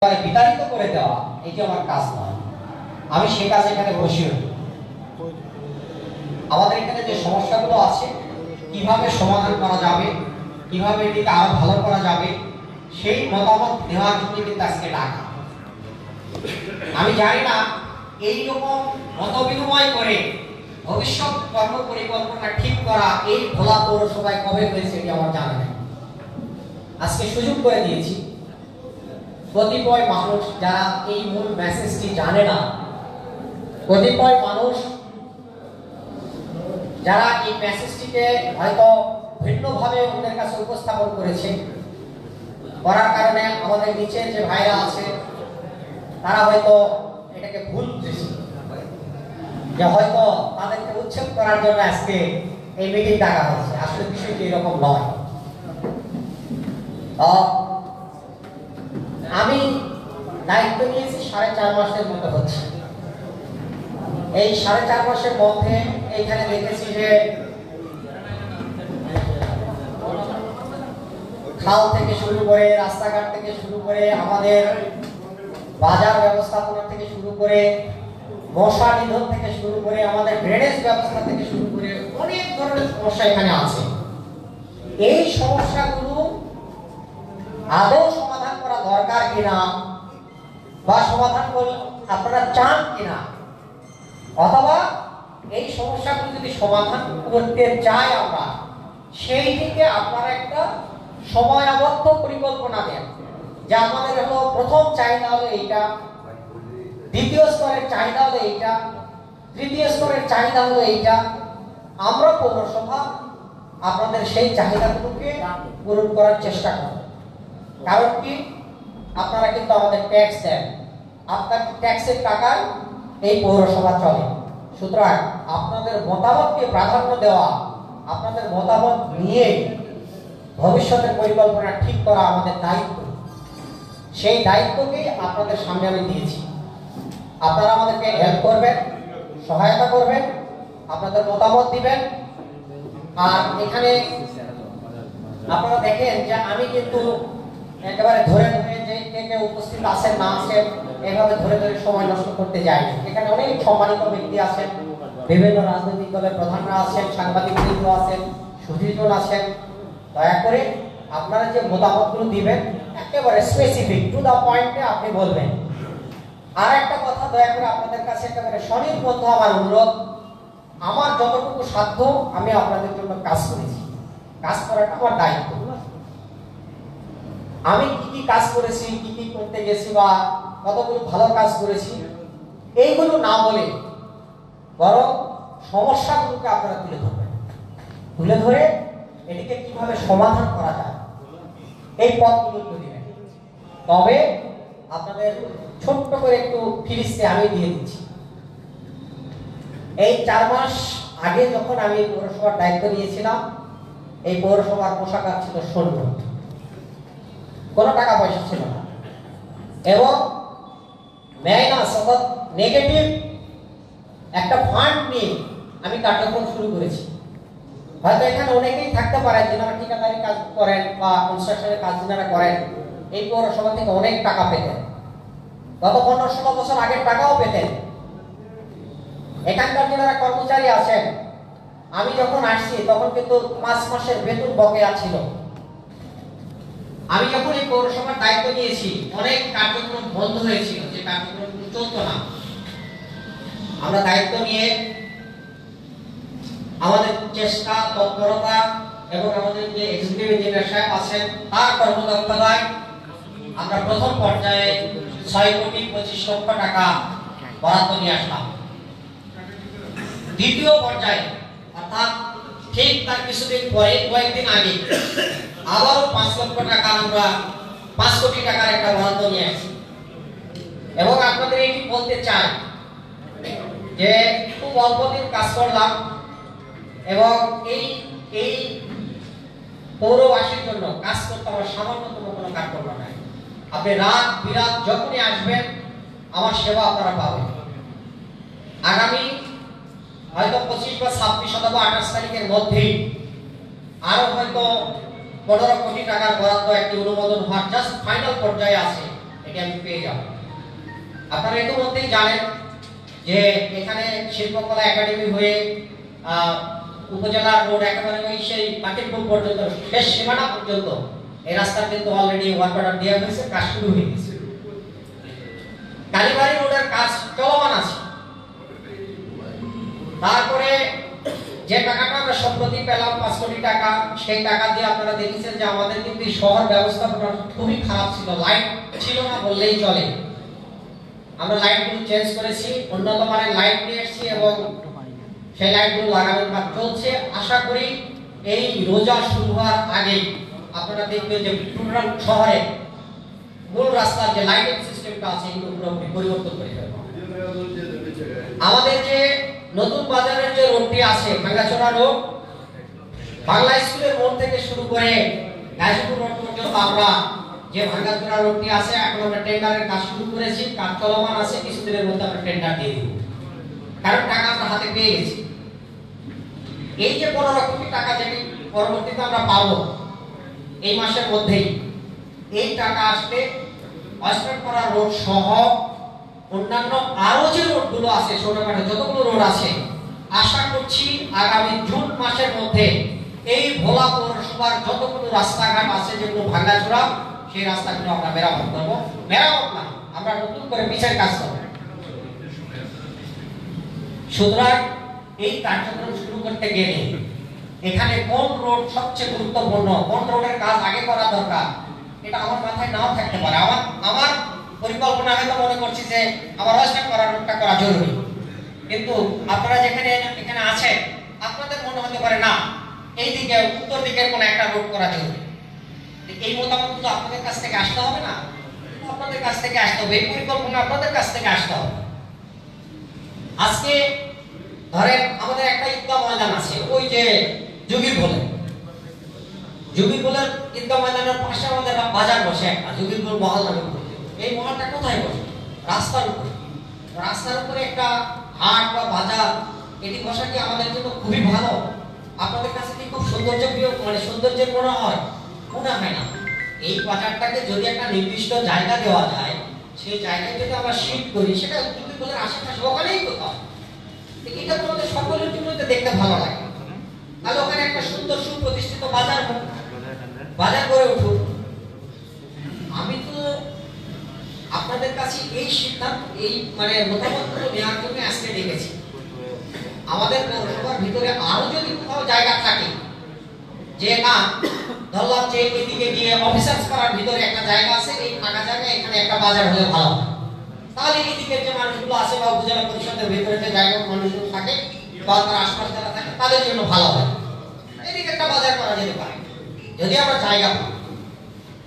বিতাড়িত করে দেওয়া এটি আমার কাজ নয়। আমি সে কাজ এখানে বসি। আমাদের এখানে যে সমস্যাগুলো আছে কিভাবে সমাধান করা যাবে, কিভাবে এটিকে আরো ভালো করা যাবে, সেই মতামত দেওয়ার জন্য কিন্তু আজকে ডাকা। আমি জানি না এইরকম মত বিনিময় করে ভবিষ্যৎ কর্ম পরিকল্পনা ঠিক করা এই ভোলা পৌরসভায় কবে হয়েছে এটি আমার জানা নেই। আজকে সুযোগ করে দিয়েছি কতিপয় মানুষ যারা এই মূল মেসেজটি জানে না, কতিপয় মানুষ যারা এই মেসেজটিকে হয়তো ভিন্নভাবে অন্যের কাছে উপস্থাপন করেছে, করার কারণে আমাদের নিচের যে ভাইরা আছে তারা হয়তো এটাকে ভুল বুঝেছে যে হয়তো তাদেরকে উচ্ছেদ করার জন্য আজকে এই মিটিং ডাকা হয়েছে। আসলে বিষয়টি এরকম নয়। আমি দায়িত্ব নিয়েছি 4.5 মাসের মতো হচ্ছে। এই 4.5 মাসের মধ্যে এইখানে দেখেছি যে খাল থেকে শুরু করে, রাস্তাঘাট থেকে শুরু করে, আমাদের বাজার ব্যবস্থাপনা থেকে শুরু করে, মশা নিধন থেকে শুরু করে, আমাদের ড্রেনেজ ব্যবস্থা থেকে শুরু করে অনেক ধরনের সমস্যা এখানে আছে। এই সমস্যাগুলো আদৌ সমাধান করা দরকার কিনা বা সমাধান করে আপনারা চান কিনা, অথবা এই সমস্যাগুলো যদি সমাধান করতে চাই আমরা, সেই দিকে আপনারা একটা সময়াবদ্ধ পরিকল্পনা দেন যে আমাদের হলো প্রথম চাহিদা হলো এইটা, দ্বিতীয় স্তরের চাহিদা হলো এইটা, তৃতীয় স্তরের চাহিদা হলো এইটা। আমরা পৌরসভা আপনাদের সেই চাহিদাগুলোকে পূরণ করার চেষ্টা করব। কারণ কি, আপনারা কিন্তু আমাদের ট্যাক্স দেন, আপনার ট্যাক্সের টাকায় এই পৌরসভা চলে। সুতরাং আপনাদের মতামতকে প্রাধান্য দেওয়া, আপনাদের মতামত নিয়ে ভবিষ্যতের পরিকল্পনা ঠিক করা আমাদের দায়িত্ব। সেই দায়িত্বকেই আপনাদের সামনে আমি দিয়েছি। আপনারা আমাদেরকে হেল্প করবেন, সহায়তা করবেন, আপনাদের মতামত দিবেন। আর এখানে আপনারা দেখেন যে আমি কিন্তু একেবারে ধরে ধরে যে কে উপস্থিত আছেন না আছেন এভাবে ধরে ধরে সময় নষ্ট করতে যাই। এখানে অনেক সম্মানিত ব্যক্তি আছেন, বিভিন্ন রাজনৈতিক দলের প্রধানরা আছেন, সাংবাদিকবৃন্দ আছেন, সুধীজন আছেন। দয়া করে আপনারা যে মতামতগুলো দিবেন একেবারে স্পেসিফিক টু দা পয়েন্টে আপনি বলবেন। আর একটা কথা, দয়া করে আপনাদের কাছে একেবারে স্বনির্বন্ধ আমার অনুরোধ, আমার যতটুকু সাধ্য আমি আপনাদের জন্য কাজ করেছি। কাজ করাটা আমার দায়িত্ব। আমি কি কি কাজ করেছি, কি কি করতে গেছি বা কতগুলো ভালো কাজ করেছি এইগুলো না বলে বরং সমস্যাগুলোকে আপনারা তুলে ধরবেন, তুলে ধরে এটিকে কিভাবে সমাধান করা যায় এই পথগুলো দিবেন। তবে আপনাদের ছোট্ট করে একটু ফিরিস্তে আমি দিয়ে দিচ্ছি। এই 4 মাস আগে যখন আমি পৌরসভার দায়িত্ব নিয়েছিলাম, এই পৌরসভার পোশাকার ছিল শূন্য, কোনো টাকা পয়সা ছিল না, এবং মাইনাস অর্থাৎ নেগেটিভ একটা ফান্ড নিয়ে আমি কার্যক্রম শুরু করেছি। হয়তো এখানে অনেকেই থাকতে পারেন যারা ঠিকাদারি কাজ করেন বা কনস্ট্রাকশনের কাজ যারা করেন, এই পৌরসভা থেকে অনেক টাকা পেতেন, গত 15-16 বছর আগের টাকাও পেতেন। এখানকার যারা কর্মচারী আছেন, আমি যখন আসছি তখন কিন্তু 5 মাসের বেতন বকেয়া ছিল। আমি যখন এই পৌরসভার দায়িত্ব নিয়েছি অনেক কার্যক্রম বন্ধ হয়েছিল, যে কার্যক্রমগুলো চলতো না। আমরা দায়িত্ব নিয়ে আমাদের চেষ্টা, তৎপরতা এবং আমাদের যে এক্সিকিউটিভ ইঞ্জিনিয়ার সাহেব আছেন তার কর্মদক্ষতায় আমরা প্রথম পর্যায়ে 6,25,00,000 টাকা বরাদ্দ নিয়ে আসলাম। দ্বিতীয় পর্যায়ে অর্থাৎ ঠিক তার কিছুদিন পরে, কয়েকদিন আগে আবারও 5 লক্ষ টাকা আমরা 5 কোটি টাকার একটা বরাদ্দ নিয়ে আসছি। এবং আপনাদের এটি বলতে চাই যে খুব অল্প দিন কাজ করলাম এবং এই পৌরবাসীর জন্য কাজ করতে আমার সামান্যতম কোনো কার্যক্রম নাই। আপনি রাত বিরাত যখনই আসবেন আমার সেবা আপনারা পাবেন। আগামী হয়তো 25 বা 26 অথবা 28 তারিখের মধ্যেই আরো হয়তো 15 কোটি টাকার বরাদ্দ একটি অনুমোদন হওয়ার জাস্ট ফাইনাল পর্যায়ে আছে। এটি আমি পেয়ে যাব। আপনারা ইতিমধ্যেই জানেন যে এখানে শিল্পকলা একাডেমি হয়ে উপজেলা রোড একেবারে ওই সেই পাটিপুর পর্যন্ত শেষ সীমানা পর্যন্ত এই রাস্তা কিন্তু অলরেডি ওয়ার্ক অর্ডার দেওয়া হয়েছে, কাজ শুরু হয়ে গেছে। কালীবাড়ি রোডের কাজ চলমান আছে। তারপরে যে টাকাটা আমরা সম্প্রতি পেলাম 5 কোটি টাকা, সেই টাকা দিয়ে আপনারা দেখেছেন যে আমাদের কিন্তু শহর ব্যবস্থাপনা খুবই খারাপ ছিল, লাইট ছিল না বললেই চলে। আমরা লাইটগুলো চেঞ্জ করেছি, উন্নত মানের লাইট নিয়ে এসেছি এবং সেই লাইটগুলো লাগানোর কাজ চলছে। আশা করি এই রোজা শুরু হওয়ার আগে আপনারা দেখবেন যে পুরো শহরে মূল রাস্তার যে লাইটিং সিস্টেমটা আছে এগুলো পুরোপুরি পরিবর্তন করে ফেলবো। আমাদের যে নতুন বাজারের যে রোডটি আছে ভাঙ্গাচোরা রোড, বাংলা স্কুলের মোড় থেকে শুরু করে গাজীপুর রোড পর্যন্ত আমরা যে ভাঙ্গাচোরা রোডটি আছে এখন আমরা টেন্ডারের কাজ শুরু করেছি, কাজ চলমান আছে। কিছুদিনের মধ্যে আমরা টেন্ডার দিয়ে দিব, কারণ টাকা আমরা হাতে পেয়ে গেছি। এই যে 15 কোটি টাকা যেটি পরবর্তীতে আমরা পাবো এই মাসের মধ্যেই, এই টাকা আসলে অস্ট্রেলপাড়া রোড সহ অন্যান্য আরো যে রোডগুলো আছে, ছোটখাটো যতগুলো রোড আছে, আশা করছি আগামী জুন মাসের মধ্যে এই ভোলা পৌরসভার যতগুলো রাস্তাঘাট আছে যেগুলো ভাঙাচোরা, সেই রাস্তাগুলো আমরা মেরামত করবো। মেরামত না, আমরা নতুন করে পিছের কাজ করবো। সুতরাং এই কার্যক্রম শুরু করতে গেলে এখানে কোন রোড সবচেয়ে গুরুত্বপূর্ণ, কোন রোডের কাজ আগে করা দরকার, এটা আমার মাথায় নাও থাকতে পারে। আমার পরিকল্পনা হয়তো মনে করছি যে আমার অস্ট্রেলপাড়া রোডটা করা জরুরি, কিন্তু আপনারা যেখানে এখানে আছেন আপনাদের মনে হতে পারে না এই দিকে উত্তর দিকের কোন একটা রোড করা জরুরি। এই মতামত তো আপনাদের কাছ থেকে আসতে হবে না, আপনাদের কাছ থেকে আসতে হবে, এই পরিকল্পনা আপনাদের কাছ থেকে আসতে হবে। আজকে ধরেন আমাদের একটা ঈদগাহ ময়দান আছে, ওই যে জুগির বলের ঈদগাহ ময়দানের পাশে আমাদের বাজার বসে একটা জুগিরপুর মহল নামে। এই মহলটা কোথায় বসে? রাস্তার উপরে। রাস্তার উপরে একটা হাট বা বাজার, এটি বসা কি আমাদের জন্য খুবই ভালো? আপনাদের কাছে কি খুব সৌন্দর্যপ্রিয়, মানে সৌন্দর্যের মনে হয়? মনে হয় না। এই বাজারটাকে যদি একটা নির্দিষ্ট জায়গা দেওয়া যায়, সেই জায়গায় যদি আমরা শিফট করি, সেটা জুগিরপুরের আশেপাশে ওখানেই কোথাও, এটা তোমাদের সকলের জন্য দেখতে ভালো লাগে। তাহলে ওখানে একটা সুন্দর সুপ্রতিষ্ঠিত বাজার গড়ে উঠুক। আমি তো আপনাদের কাছে এই সিদ্ধান্ত, এই মানে মতামতগুলো নেওয়ার জন্য আজকে ডেকেছি। আমাদের পৌরসভার ভিতরে আরো যদি কোথাও জায়গা থাকে, যে না ধরলাম যে এদিকে গিয়ে অফিসার্স পাড়ার ভিতরে একটা জায়গা আছে, এই ফাঁকা জায়গায় এখানে একটা বাজার হলে ভালো হয়, তাহলে এদিকের যে মানুষগুলো আছে বা উপজেলা পরিষদের ভিতরে যে জায়গায় মানুষগুলো থাকে বা তার আশপাশ যারা থাকে তাদের জন্য ভালো হয়, এদিকে একটা বাজার করা যেতে পারে যদি আমরা জায়গা পাই।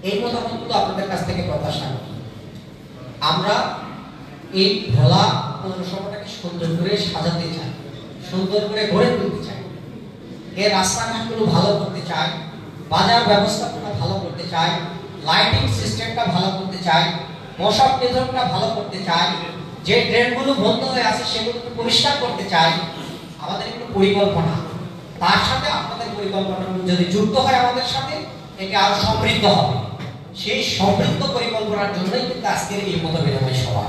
এই মতামতগুলো আপনাদের কাছ থেকে প্রত্যাশা করি। আমরা এই ভোলা পৌরসভাটাকে সুন্দর করে সাজাতে চাই, সুন্দর করে গড়ে তুলতে চাই, এর রাস্তাঘাটগুলো ভালো করতে চাই, বাজার ব্যবস্থাপনা ভালো করতে চাই, লাইটিং সিস্টেমটা ভালো করতে চাই, মশা নিধনটা ভালো করতে চাই, যে ড্রেনগুলো বন্ধ হয়ে আছে সেগুলোকে পরিষ্কার করতে চাই। আমাদের একটু পরিকল্পনা, তার সাথে আপনাদের পরিকল্পনাগুলো যদি যুক্ত হয় আমাদের সাথে, একে আরো সমৃদ্ধ হবে। সেই সমৃদ্ধ পরিকল্পনার জন্যই কিন্তু আজকের এই মত বিনিময় সভা।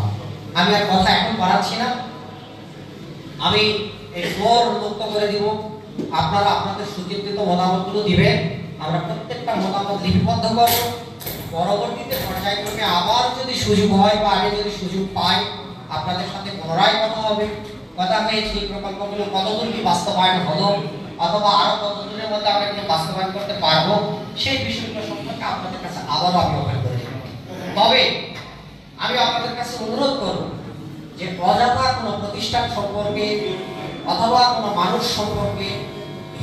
আমি আর কথা এখন বাড়াচ্ছি না, আমি এই ফ্লোর মুক্ত করে দিব। আপনারা আপনাদের সুচিন্তিত মতামতগুলো দিবেন, আমরা প্রত্যেকটা মতামত লিপিবদ্ধ করব। পরবর্তীতে পর্যায়ক্রমে আবার যদি সুযোগ হয় বা আগে যদি সুযোগ পাই, আপনাদের সাথে পুনরায় কথা হবে। কথা হয়েছে এই প্রকল্পগুলো কতদূর কি বাস্তবায়ন হলো, অথবা আরো কতদিনের মধ্যে আমরা এগুলো বাস্তবায়ন করতে পারবো, সেই বিষয়গুলো সম্পর্কে আপনাদের কাছে আবারও আমি অবগত করে দেব। তবে আমি আপনাদের কাছে অনুরোধ করব যে অযথা কোনো প্রতিষ্ঠান সম্পর্কে অথবা কোনো মানুষ সম্পর্কে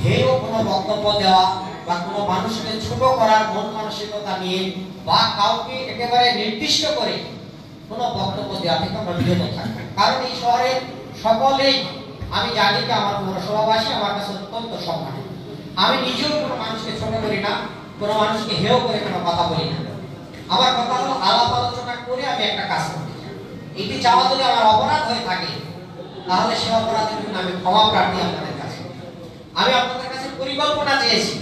হেয় কোনো বক্তব্য দেওয়া বা কোনো মানুষকে ছোট করার মন মানসিকতা নিয়ে বা কাউকে একেবারে নির্দিষ্ট করে কোনো বক্তব্য দেওয়া থেকে আমরা বিরত থাকবো। কারণ এই শহরে সকলেই, আমি জানি যে আমার পৌরসভাবাসী আমার কাছে অত্যন্ত সম্মানিত। আমি নিজেও কোনো মানুষকে ছোট করি না, কোনো মানুষকে হেয় করে কোনো কথা বলি না। আমার কথা হলো আলাপ আলোচনা করে আমি একটা কাজ করতে চাই। এটি চাওয়া যদি আমার অপরাধ হয়ে থাকে, তাহলে সে অপরাধের জন্য আমি ক্ষমা প্রার্থী আপনাদের কাছে। আমি আপনাদের কাছে পরিকল্পনা চেয়েছি,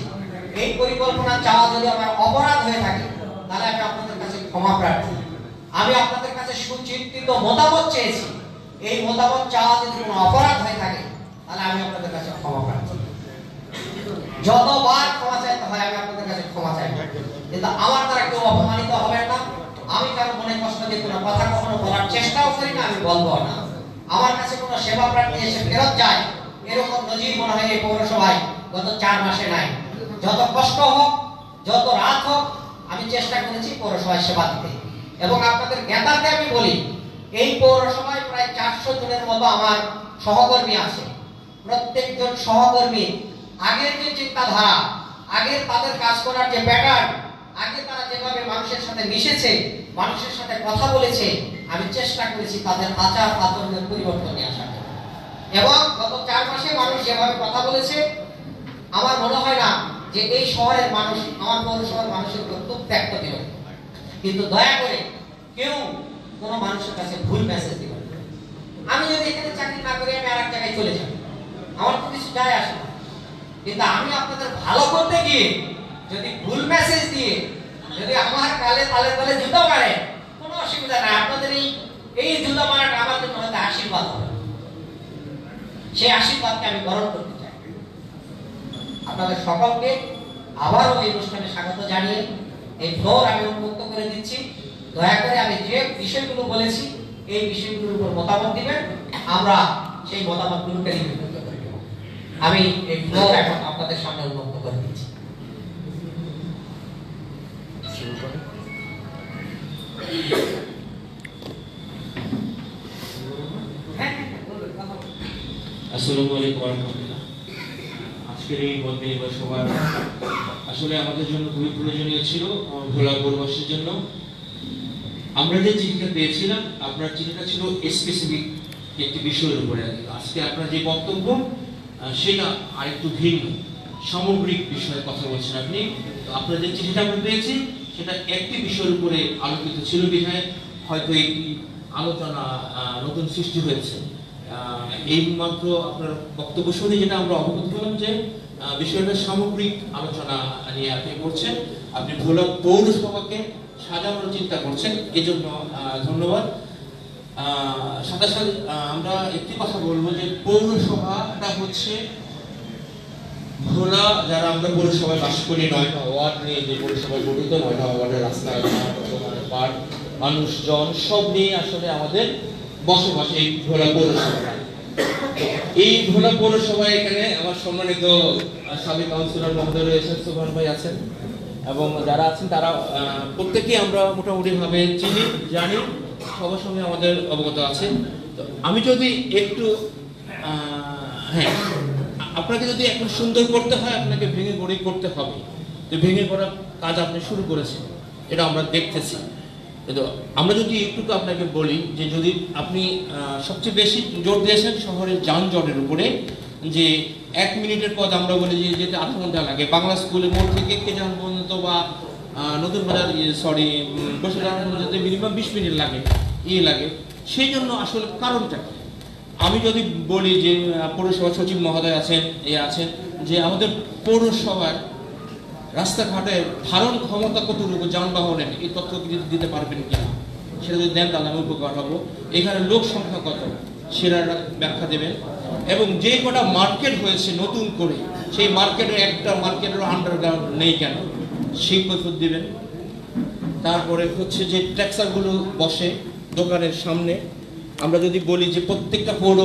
এই পরিকল্পনা চাওয়া যদি আমার অপরাধ হয়ে থাকে, তাহলে আমি আপনাদের কাছে ক্ষমা প্রার্থী। আমি আপনাদের কাছে সুচিন্তিত মতামত চেয়েছি। এই মতামত চাওয়া যদি কোনো অপরাধ হয়ে থাকে তাহলে আমি আপনাদের কাছে ক্ষমা প্রার্থী। যতবার ক্ষমা চাইতে হয় আমি আপনাদের কাছে ক্ষমা চাইব, কিন্তু আমার দ্বারা কেউ অপমানিত হবেন না। আমি কারো মনে কষ্ট দিয়ে কোনো কথা কখনো বলার চেষ্টাও করি না, আমি বলবো না। আমার কাছে কোনো সেবা প্রার্থী এসে ফেরত যায় এরকম নজির মনে হয় এই পৌরসভায় গত 4 মাসে নাই। যত কষ্ট হোক, যত রাত হোক, আমি চেষ্টা করেছি পৌরসভায় সেবা দিতে। এবং আপনাদের জ্ঞাতার্থে আমি বলি, এই পৌরসভায় প্রায় 400 জনের মতো আমার সহকর্মী আছে। প্রত্যেকজন সহকর্মী আগের যে চিন্তাধারা, আগের তাদের কাজ করার যে প্যাটার্ন, আগে তারা যেভাবে মানুষের সাথে মিশেছে, মানুষের সাথে কথা বলেছে, আমি চেষ্টা করেছি তাদের আচার আচরণের পরিবর্তন নিয়ে আসার জন্য। এবং গত 4 মাসে মানুষ যেভাবে কথা বলেছে, আমার মনে হয় না যে এই শহরের মানুষ আমার পৌরসভার মানুষের উপর খুব ত্যাগ দিল। কিন্তু দয়া করে কেউ কোনো মানুষের কাছে ভুল মেসেজ দিবেন। আমি যদি এখানে চাকরি না করি আমি আরেক জায়গায় চলে যাব, আমার তো কিছু যায় আসে না। কিন্তু আমি আপনাদের ভালো করতে গিয়ে যদি ভুল মেসেজ দিয়ে যদি আমার কালে তালে তালে জুতা মারে, কোনো অসুবিধা নাই। আপনাদের এই জুতা মারাটা আমার জন্য হয়তো আশীর্বাদ হবে, সেই আশীর্বাদকে আমি গ্রহণ করতে চাই। আপনাদের সকলকে আবারও এই অনুষ্ঠানে স্বাগত জানিয়ে এই ফ্লোর আমি উন্মুক্ত করে দিচ্ছি। দয়া করে আমি যে বিষয়গুলো বলেছি এই বিষয়গুলোর উপর মতামত দিবেন, আমরা সেই মতামতগুলোকে লিপিবদ্ধ করে দেব। আমি এই ফ্লোর এখন আপনাদের সামনে উন্মুক্ত করে দিচ্ছি। আসসালামু আলাইকুম ওয়া রাহমাতুল্লাহ। আজকের এই বন্দে সবার আসলে আমাদের জন্য খুবই প্রয়োজনীয় ছিল, ভোলা পৌরবাসীর জন্য। আমরা যে চিঠিটা পেয়েছিলাম, আপনার চিঠিটা ছিল স্পেসিফিক একটি বিষয়ের উপরে। আজকে আপনার যে বক্তব্য সেটা আরেকটু ভিন্ন, সামগ্রিক বিষয়ে কথা বলছেন আপনি। আপনার যে চিঠিটা আমরা পেয়েছি সেটা একটি বিষয়ের উপরে আলোচিত ছিল বিধায় হয়তো একটি আলোচনা নতুন সৃষ্টি হয়েছে। এই মাত্র আপনার বক্তব্য শুনে যেটা আমরা অবগত হলাম যে বিষয়টা সামগ্রিক আলোচনা নিয়ে আপনি করছেন। আপনি ভোলা পৌরসভাকে সাজানোর চিন্তা করছেন, এজন্য ধন্যবাদ। সাথে সাথে আমরা একটি কথা বলবো যে পৌরসভাটা হচ্ছে ভোলা, যারা আমরা পৌরসভায় বাস করি, 9টা ওয়ার্ড নিয়ে যে পৌরসভায় গঠিত, 9টা ওয়ার্ডের রাস্তাঘাট, পার্ক, মানুষজন সব নিয়ে আসলে আমাদের বসবাস এই ভোলা পৌরসভায়। এই ভোলা পৌরসভায় এখানে আমার সম্মানিত সাবেক কাউন্সিলর মহোদয় রয়েছেন, সুবহান ভাই আছেন, এবং যারা আছেন তারা প্রত্যেকেই আমরা মোটামুটি ভাবে চিনি, জানি, সবার সঙ্গে আমাদের অবগত আছে। তো আমি যদি একটু হ্যাঁ, আপনাকে যদি এখন সুন্দর করতে হয় আপনাকে ভেঙে গড়ে করতে হবে। তো ভেঙে করার কাজ আপনি শুরু করেছেন, এটা আমরা দেখতেছি। কিন্তু আমরা যদি একটু আপনাকে বলি যে যদি আপনি সবচেয়ে বেশি জোর দিয়েছেন শহরের যানজটের উপরে, যে 1 মিনিটের পথ আমরা বলি যে যেতে আধা ঘন্টা লাগে, বাংলা স্কুলের মোড় থেকে কেজান পর্যন্ত বা নতুন বাজার বসিরহাট পর্যন্ত মিনিমাম 20 মিনিট লাগে, লাগে। সেই জন্য আসলে কারণটা কি? আমি যদি বলি যে পৌরসভা সচিব মহোদয় আছেন, আছেন যে আমাদের পৌরসভার রাস্তাঘাটের ধারণ ক্ষমতা কতটুকু যানবাহনের, এই তথ্য দিতে পারবেন কিনা, সেটা যদি দেন তাহলে আমি উপকার হবো। এখানে লোক সংখ্যা কত সেটা ব্যাখ্যা দেবেন। এবং যে কটা মার্কেট হয়েছে নতুন করে, সেই মার্কেটের একটা মার্কেটের আন্ডারগ্রাউন্ড নেই কেন, সেই কৈফিয়ত দিবেন। তারপরে হচ্ছে যে ট্যাক্সারগুলো বসে দোকানের সামনে, আমরা যদি বলি যে প্রত্যেকটা পৌর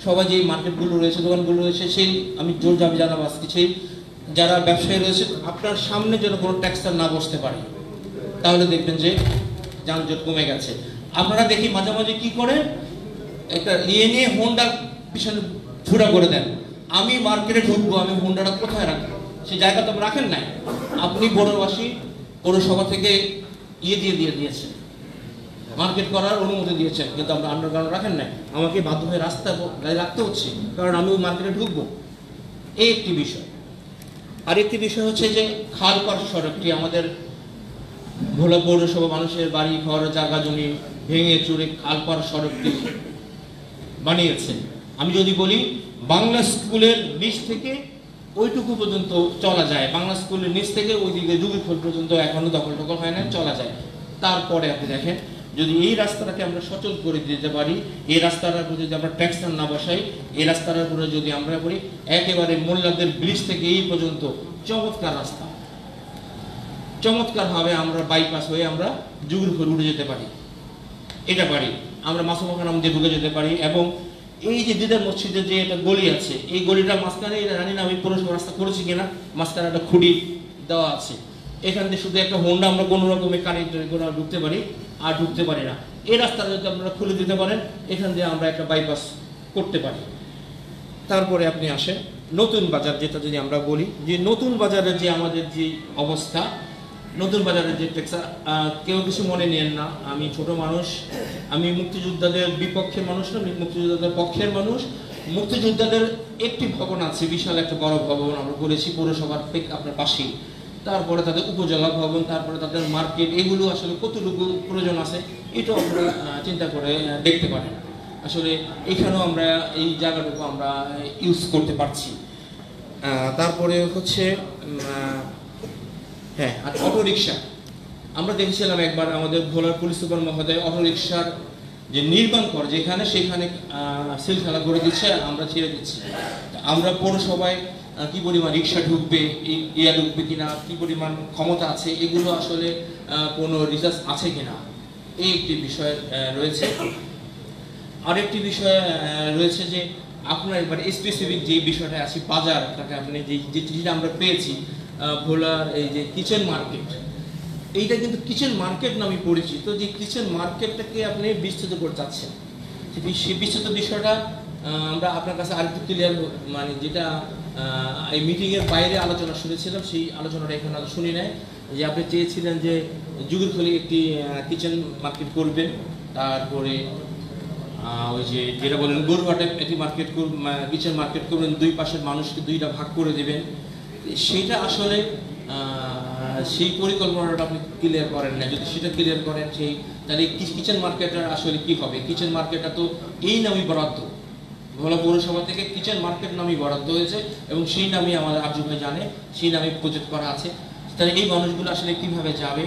সবাই যে মার্কেটগুলো রয়েছে, দোকানগুলো রয়েছে, সেই আমি জোর দাবি জানাবো আজকে সেই যারা ব্যবসায়ী রয়েছে আপনার সামনে যেন কোনো ট্যাক্সার না বসতে পারে, তাহলে দেখবেন যে যানজট কমে গেছে। আপনারা দেখি মাঝে মাঝে কি করে, একটা নিয়ে হোন্ডা পিছনে ছুড়া করে দেন। আমি মার্কেটে ঢুকবো, আমি হোন্ডাটা কোথায় রাখবো, সেই জায়গা তো রাখেন নাই। আপনি বড়বাসী পৌরসভা থেকে দিয়েছেন, মার্কেট করার অনুমতি দিয়েছেন, কিন্তু আমরা আন্ডারগ্রাউন্ড রাখেন নাই। আমাকে বাধ্য হয়ে রাস্তা গাড়ি রাখতে হচ্ছে, কারণ আমি ওই মার্কেটে ঢুকবো। এই একটি বিষয়। আরেকটি বিষয় হচ্ছে যে খালপাড় সড়কটি আমাদের ভোলা পৌরসভা মানুষের বাড়ি ঘর জায়গা জমি ভেঙে চুরে খালপাড় সড়কটি বানিয়েছে। আমি যদি বলি বাংলা স্কুলের নিচ থেকে ওইটুকু পর্যন্ত চলা যায়, বাংলা স্কুলের নিচ থেকে ওইদিকে যুগীফল পর্যন্ত এখনো দখল হয় না, চলা যায়। তারপরে আপনি দেখেন যদি এই রাস্তাটাকে আমরা সচল করে দিতে পারি, এই রাস্তাটার উপর যদি আমরা ট্যাক্স না বসাই, এই রাস্তাটার উপরে যদি আমরা করি, একেবারে মোল্লাদের ব্রিজ থেকে এই পর্যন্ত চমৎকার রাস্তা, চমৎকার ভাবে আমরা বাইপাস হয়ে আমরা যুগের উপর উঠে যেতে পারি, এটা পারি আমরা মাসুমাখানাম দিয়ে ঢুকে যেতে পারি। এবং এই যে দিদার মসজিদের যে একটা গলি আছে, এই গলিটার মাঝখানে জানি না আমি পৌরসভা রাস্তা করেছি কিনা, মাঝখানে একটা খুঁড়ি দেওয়া আছে, এখান থেকে শুধু একটা হোন্ডা আমরা কোনো রকমের কানেক্ট করে ঢুকতে পারি, আর ঢুকতে পারি না। এই রাস্তাটা যদি আপনারা খুলে দিতে পারেন, এখান দিয়ে আমরা একটা বাইপাস করতে পারি। তারপরে আপনি আসেন নতুন বাজার, যেটা যদি আমরা বলি যে নতুন বাজারের যে আমাদের যে অবস্থা, নতুন বাজারের যে টেক্সা, কেউ কিছু মনে নেন না, আমি ছোট মানুষ, আমি মুক্তিযোদ্ধাদের বিপক্ষের মানুষ না, মুক্তিযোদ্ধাদের পক্ষের মানুষ। মুক্তিযোদ্ধাদের একটি ভবন আছে, বিশাল একটা বড় ভবন আমরা করেছি পৌরসভার আপনার পাশেই। তারপরে তাদের উপজেলা ভবন, তারপরে তাদের মার্কেট, এগুলো আসলে কতটুকু প্রয়োজন আছে এটাও আমরা চিন্তা করে দেখতে পারেন। আসলে এখানেও আমরা এই জায়গাটুকু আমরা ইউজ করতে পারছি। তারপরে হচ্ছে হ্যাঁ, আর অটোরিকশা আমরা দেখেছিলাম একবার আমাদের ভোলার পুলিশ সুপার মহোদয় অটোরিকশার যে নির্মাণ কর যেখানে, সেখানে সিল খেলা করে দিচ্ছে, আমরা ছেড়ে দিচ্ছি। আমরা পৌরসভায় কি পরিমাণ রিক্সা ঢুকবে, ইয়া ঢুকবে কিনা, কি পরিমাণ ক্ষমতা আছে, এগুলো আসলে কোনো রিসার্চ আছে কিনা, এই একটি বিষয় রয়েছে। আরেকটি বিষয় রয়েছে যে আপনার এবার স্পেসিফিক যে বিষয়টা আছে বাজারটাকে আপনি যে চিঠিটা আমরা পেয়েছি ভোলার এই যে কিচেন মার্কেট, এইটা কিন্তু কিচেন মার্কেট নামে পরিচিত। যে কিচেন মার্কেটটাকে আপনি বিস্তৃত করতে চাচ্ছেন, সেই বিস্তৃত বিষয়টা আমরা আপনার কাছে আরেকটু ক্লিয়ার, মানে যেটা এই মিটিংয়ের বাইরে আলোচনা শুনেছিলাম, সেই আলোচনাটা এখানে শুনি নাই। যে আপনি চেয়েছিলেন যে যুগেরখালী একটি কিচেন মার্কেট করবেন, তারপরে ওই যে যেটা বলেন গরুহাটে একটি মার্কেট কিচেন মার্কেট করবেন, দুই পাশের মানুষকে দুইটা ভাগ করে দেবেন। সেইটা আসলে সেই পরিকল্পনাটা আপনি ক্লিয়ার করেন না। যদি সেটা ক্লিয়ার করেন সেই, তাহলে কিচেন মার্কেটটা আসলে কি হবে? কিচেন মার্কেটটা তো এই নামই বরাদ্দ, ভোলা পৌরসভা থেকে কিচেন মার্কেট নামই বরাদ্দ হয়েছে এবং সেই নামই আমাদের আরজু ভাই জানে, সেই নামে প্রজেক্ট করা আছে। তাহলে এই মানুষগুলো আসলে কিভাবে যাবে?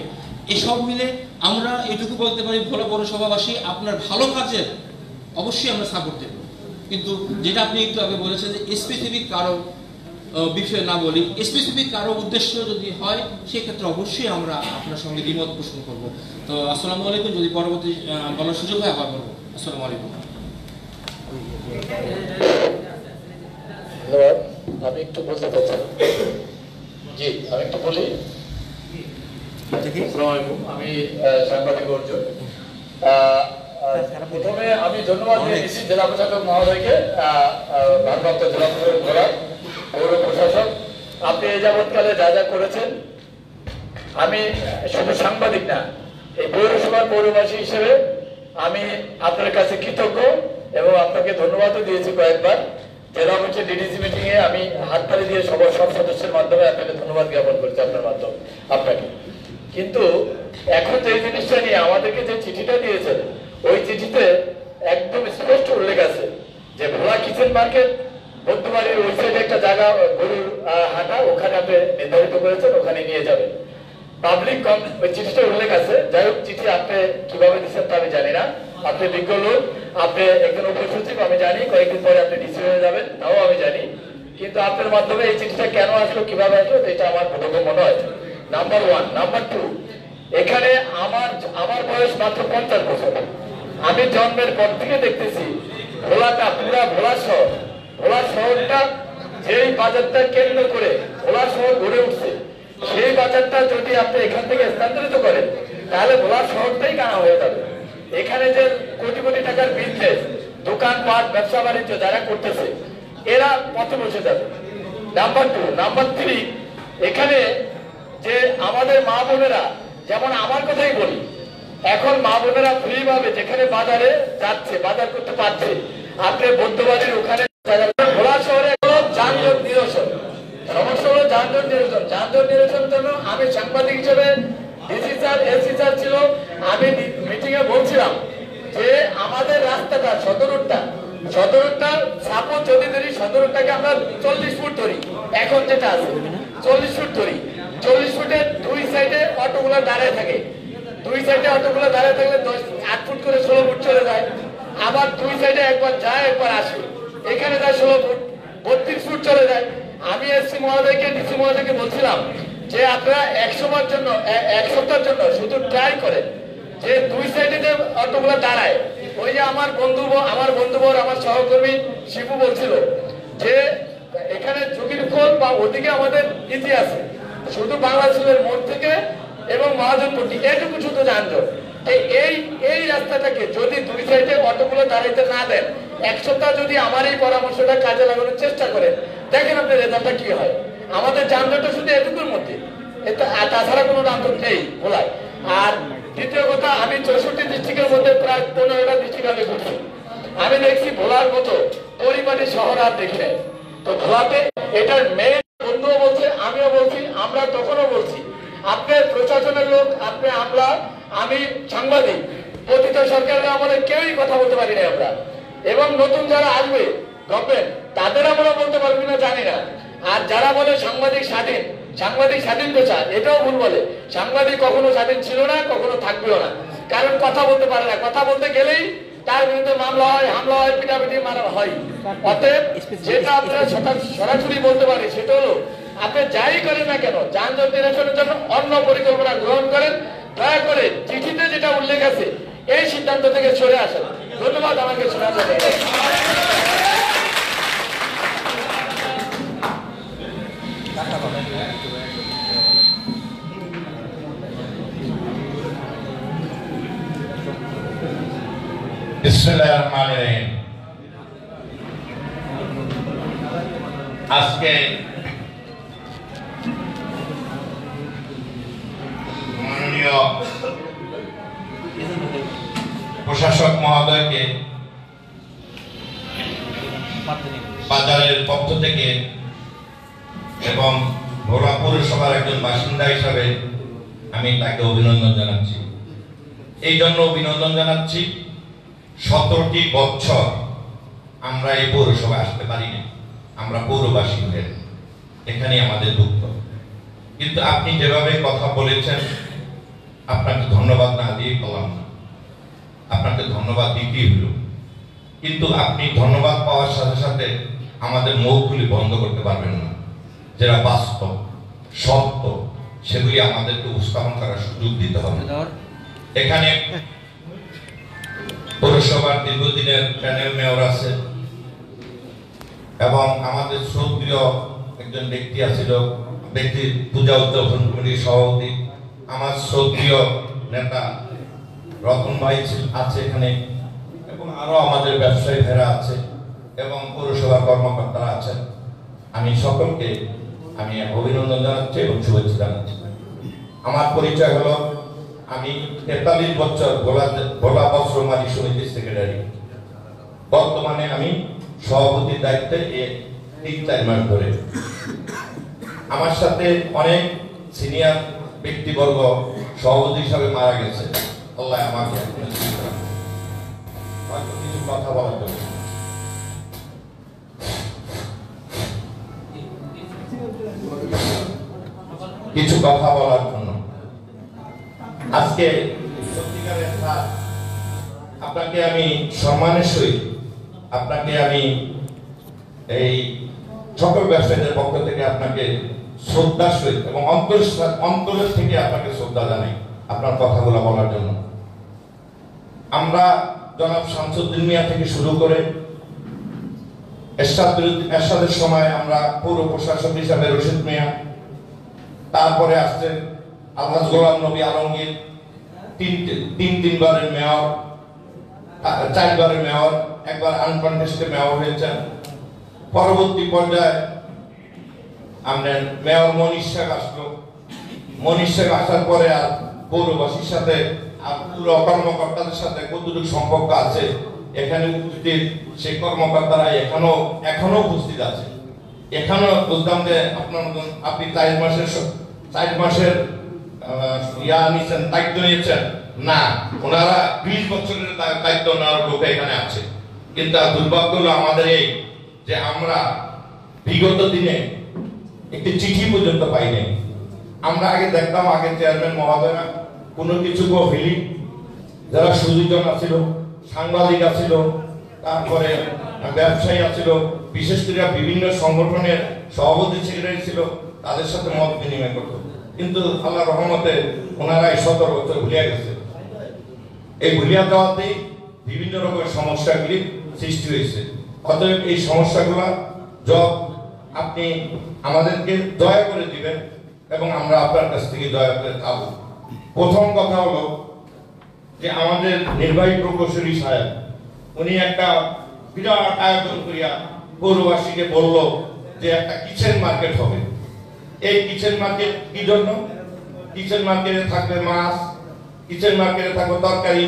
এসব মিলে আমরা এটুকু বলতে পারি, ভোলা পৌরসভাবাসী আপনার ভালো কাজের অবশ্যই আমরা সাপোর্ট দেব, কিন্তু যেটা আপনি একটু আগে বলেছেন যে স্পেসিফিক কারো বিষয় না বলি, স্পেসিফিক কারো উদ্দেশ্য যদি হয় সেক্ষেত্রে অবশ্যই আমরা আপনার সঙ্গে দ্বিমত পোষণ করবো। তো আসসালামু আলাইকুম, যদি পরবর্তী বলার সুযোগ হয় আবার বলবো। আসসালামু আলাইকুম। ধন্যবাদ। আমি একটু বলতে চাচ্ছি, জি আমি একটু বলি। আসসালামু আলাইকুম, আমি সাংবাদিক অর্জুন। প্রথমে আমি ধন্যবাদ দিয়েছি জেলা প্রশাসক মহোদয়কে, ভারপ্রাপ্ত জেলা প্রশাসক ভোলা পৌর প্রশাসক। আপনি এই যাবৎকালে যা যা করেছেন, আমি শুধু সাংবাদিক না, এই পৌরসভার পৌরবাসী হিসেবে আমি আপনার কাছে কৃতজ্ঞ এবং আপনাকে ধন্যবাদও দিয়েছি কয়েকবার। জেলা অফিসের ডিডিসি মিটিং এ আমি হাততালি দিয়ে সব সদস্যের মাধ্যমে আপনাকে ধন্যবাদ জ্ঞাপন করছি আপনার মাধ্যমে আপনাকে। কিন্তু এখন যে জিনিসটা নিয়ে আমাদেরকে যে চিঠিটা দিয়েছেন, ওই চিঠিতে একদম স্পষ্ট উল্লেখ আছে যে ভোলা কিচেন মার্কেট বৌদ্ধবাড়ির ওই সাইডে একটা জায়গা গরুর হাটা, ওখানে আপনি নির্ধারিত করেছেন, ওখানে নিয়ে যাবেন। পাবলিক ওই চিঠিটা উল্লেখ আছে। যাই হোক, চিঠি আপনি কিভাবে দিচ্ছেন তা আমি জানি না। আপনি বিজ্ঞ লোক, আপনি একজন উপসচিব, আমি জানি কয়েকদিন পরে আপনি ডিসি হয়ে যাবেন, তাও আমি জানি। কিন্তু আপনার মাধ্যমে এই চিঠিটা কেন আসলো, কিভাবে আসলো, এটা আমার প্রথম মনে হয়। Number one. নাম্বার টু, এখানে আমার বয়স মাত্র 50 বছর। আমি জন্মের পর থেকে দেখতেছি ভোলাটা পুরা ভোলা শহর, ভোলা শহরটা যেই বাজারটা কেন্দ্র করে ভোলা শহর গড়ে উঠছে, সেই বাজারটা যদি আপনি এখান থেকে স্থানান্তরিত করেন তাহলে ভোলা শহরটাই কানা হয়ে যাবে। এখানে যে কোটি কোটি টাকার বিজনেস, দোকানপাট, ব্যবসা বাণিজ্য যারা করতেছে, এরা পথে বসে যাবে। Number two. নাম্বার থ্রি, এখানে যে আমাদের মা বোনেরা, যেমন আমার কথাই বলি, এখন মা বোনেরা ফ্রি ভাবে যেখানে বাজারে যাচ্ছে, বাজার করতে পারছে। আপনি বৌদ্ধবাড়ির ওখানে ভোলা শহরে যানজট নিরসন, সমস্যা হলো যানজট নিরসন। যানজট নিরসনের জন্য আমি সাংবাদিক হিসেবে, ডিসি স্যার, এসি স্যার ছিল, আমি মিটিং এ বলছিলাম যে আমাদের রাস্তাটা সদরটা সাপোজ যদি ধরি, সদরটাকে আমরা 40 ফুট ধরি, এখন যেটা আছে 40 ফুট ধরি, 40 ফুটের দুই সাইডে অটোগুলো দাঁড়িয়ে থাকে। দুই সাইডে অটোগুলো দাঁড়িয়ে থাকলে 8 ফুট করে 16 ফুট চলে যায়, আবার দুই সাইডে একবার যায় একবার আসে, এখানে যায় 16 ফুট, 32 ফুট চলে যায়। আমি এসসি মহোদয়কে ডিসি মহোদয়কে বলছিলাম যে আপনারা 100 বার জন্য 1 সপ্তাহের জন্য শুধু ট্রাই করেন যে দুই সাইডে যে অটোগুলো দাঁড়ায়, ওই যে আমার বন্ধুবর আমার সহকর্মী শিবু বলছিল যে এখানে যোগীরখোল বা ওদিকে আমাদের ইতি আছে, শুধু বাংলাদেশের মোড় থেকে এবং মহাজনপট্টি এটুকু শুধু যানজট। এই রাস্তাটাকে যদি দুই সাইডে অটোগুলো দাঁড়াইতে না দেন, 1 সপ্তাহ যদি আমার এই পরামর্শটা কাজে লাগানোর চেষ্টা করেন, দেখেন আপনার রেজাল্টটা কি হয়। আমাদের যানজটটা শুধু এটুকুর মধ্যে, তাছাড়া কোনো যানজট নেই ভোলায়। আর দ্বিতীয় কথা, আমি 64 ডিস্ট্রিক্টের মধ্যে প্রায় 15টা ডিস্ট্রিক্ট আমি ঘুরছি, আমি দেখছি ভোলার মতো পরিমাণে শহর আর দেখি নাই। তো ভোলাতে এটার মেন বন্ধুও বলছে, আমিও বলছি, আমরা তখনও বলছি, আপনার প্রশাসনের লোক, আপনি আমলা, আমি সাংবাদিক, পতিত সরকারের আমাদের কেউই কথা বলতে পারি না আমরা। এবং নতুন যারা আসবে গভর্নমেন্ট, তাদের আমরা বলতে পারবি না জানি না। আর যারা বলে সাংবাদিক স্বাধীন পেশা, এটাও ভুল বলে। সাংবাদিক কখনো স্বাধীন ছিল না, কখনো থাকবেও না, কারণ কথা বলতে পারে না। কথা বলতে গেলেই তার বিরুদ্ধে মামলা হয়, হামলা হয়, পিটাপিটি মারা হয়। অতএব যেটা আপনারা সরাসরি বলতে পারি সেটা হলো, আপনি যাই করেন না কেন যানজট নিরসনের জন্য অন্য পরিকল্পনা গ্রহণ করেন। দয়া করে চিঠিতে যেটা উল্লেখ আছে এই সিদ্ধান্ত থেকে সরে আসেন। ধন্যবাদ আমাকে শোনার জন্য। বিসমিল্লাহির রহমানির রহিম। আজকে মাননীয় প্রশাসক মহোদয়কে বাজারের পক্ষ থেকে এবং ভোলা পৌরসভার একজন বাসিন্দা হিসাবে আমি তাকে অভিনন্দন জানাচ্ছি। এই জন্য অভিনন্দন জানাচ্ছি, 17টি বছর আমরা এই পৌরসভায় আসতে পারি না, আমরা পৌরবাসী হয়ে, এখানে আমাদের দুঃখ। কিন্তু আপনি যেভাবে কথা বলেছেন, আপনাকে ধন্যবাদ না দিয়ে বললাম না, আপনাকে ধন্যবাদ দিতেই হলো। কিন্তু আপনি ধন্যবাদ পাওয়ার সাথে সাথে আমাদের মুখগুলি বন্ধ করতে পারবেন না। যেটা বাস্তব সত্য, সেগুলি আমাদেরকে উপস্থাপন করার সুযোগ দিতে হবে। এখানে পৌরসভার দীর্ঘদিনের প্যানেল মেয়র আছে এবং আমাদের শ্রদ্ধেয় একজন ব্যক্তি আছিল, ব্যক্তির পূজা উদ্যাপন কমিটির সভাপতি, আমার শ্রদ্ধেয় নেতা রতন ভাই আছে এখানে, এবং আরো আমাদের ব্যবসায়ী ভাইরা আছে এবং পৌরসভার কর্মকর্তারা আছেন। আমি সকলকে আমি অভিনন্দন জানাচ্ছি এবং শুভেচ্ছা জানাচ্ছি। আমার পরিচয় হলো, আমি 43 বছর ভোলা বস্ত্রমালী সমিতির সেক্রেটারি। বর্তমানে আমি সভাপতির দায়িত্বে 3-4 মাস ধরে। আমার সাথে অনেক সিনিয়র ব্যক্তিবর্গ সভাপতি হিসাবে মারা গেছে। আল্লাহ আমাকে কিছু কথা বলার জন্য আজকে সত্যিকারের আপনাকে আমি সম্মানের সহিত, আপনাকে আমি এই সকল ব্যবসায়ীদের পক্ষ থেকে আপনাকে শ্রদ্ধার সহিত এবং অন্তরের থেকে আপনাকে শ্রদ্ধা জানাই আপনার কথাগুলো বলার জন্য। আমরা জনাব শামসুদ্দিন মিয়া থেকে শুরু করে এরশাদের সময় আমরা পৌর প্রশাসক হিসাবে রশিদ মিয়া, তারপরে আসছে আলহাজ গোলাম নবী আলমগীর, তিনবারের মেয়র, 4বারের মেয়র, একবার আনকনটেস্টেড মেয়র হয়েছেন। পরবর্তী পর্যায়ে আমরা মেয়র মনীষ শেখ আসলো। মনীষ শেখ আসার পরে আর পৌরবাসীর সাথে পুরো কর্মকর্তাদের সাথে কতটুকু সম্পর্ক আছে এখানে উপস্থিত সেই কর্মকর্তারা এখনো উপস্থিত আছে। এখনো বুঝলাম যে আপনি 4 মাসের দায়িত্ব নিয়েছেন না, ওনারা 20 বছরের দায়িত্ব নেওয়ার লোক এখানে আছে। কিন্তু দুর্ভাগ্য হলো আমাদের এই যে আমরা বিগত দিনে একটি চিঠি পর্যন্ত পাই নাই। আমরা আগে দেখতাম, আগে চেয়ারম্যান মহোদয়রা কোনো কিছু ফেলি, যারা সুযোজন আছিল, সাংবাদিক আছিল, তারপরে ব্যবসায়ী আছিল, বিশেষ করে বিভিন্ন সংগঠনের সভাপতি সেক্রেটারি ছিল, তাদের সাথে মত বিনিময় করত। কিন্তু আল্লাহ রহমতে ওনারা এই 17 বছর ভুলিয়া গেছে। এই ভুলিয়া যাওয়াতেই বিভিন্ন রকমের সমস্যাগুলি সৃষ্টি হয়েছে। অতএব এই সমস্যাগুলো আপনি আমাদেরকে দয়া করে দিবেন এবং আমরা আপনার কাছ থেকে দয়া করে পাবো। প্রথম কথা হলো যে আমাদের নির্বাহী প্রকৌশলী সাহেব উনি একটা বিরাট আয়োজন করিয়া পৌরবাসীকে বলল যে একটা কিচেন মার্কেট হবে। এই কিচেন মার্কেট কি জন্য? কিচেন মার্কেটে থাকবে মাছ, কিচেন মার্কেটে থাকবে তরকারি,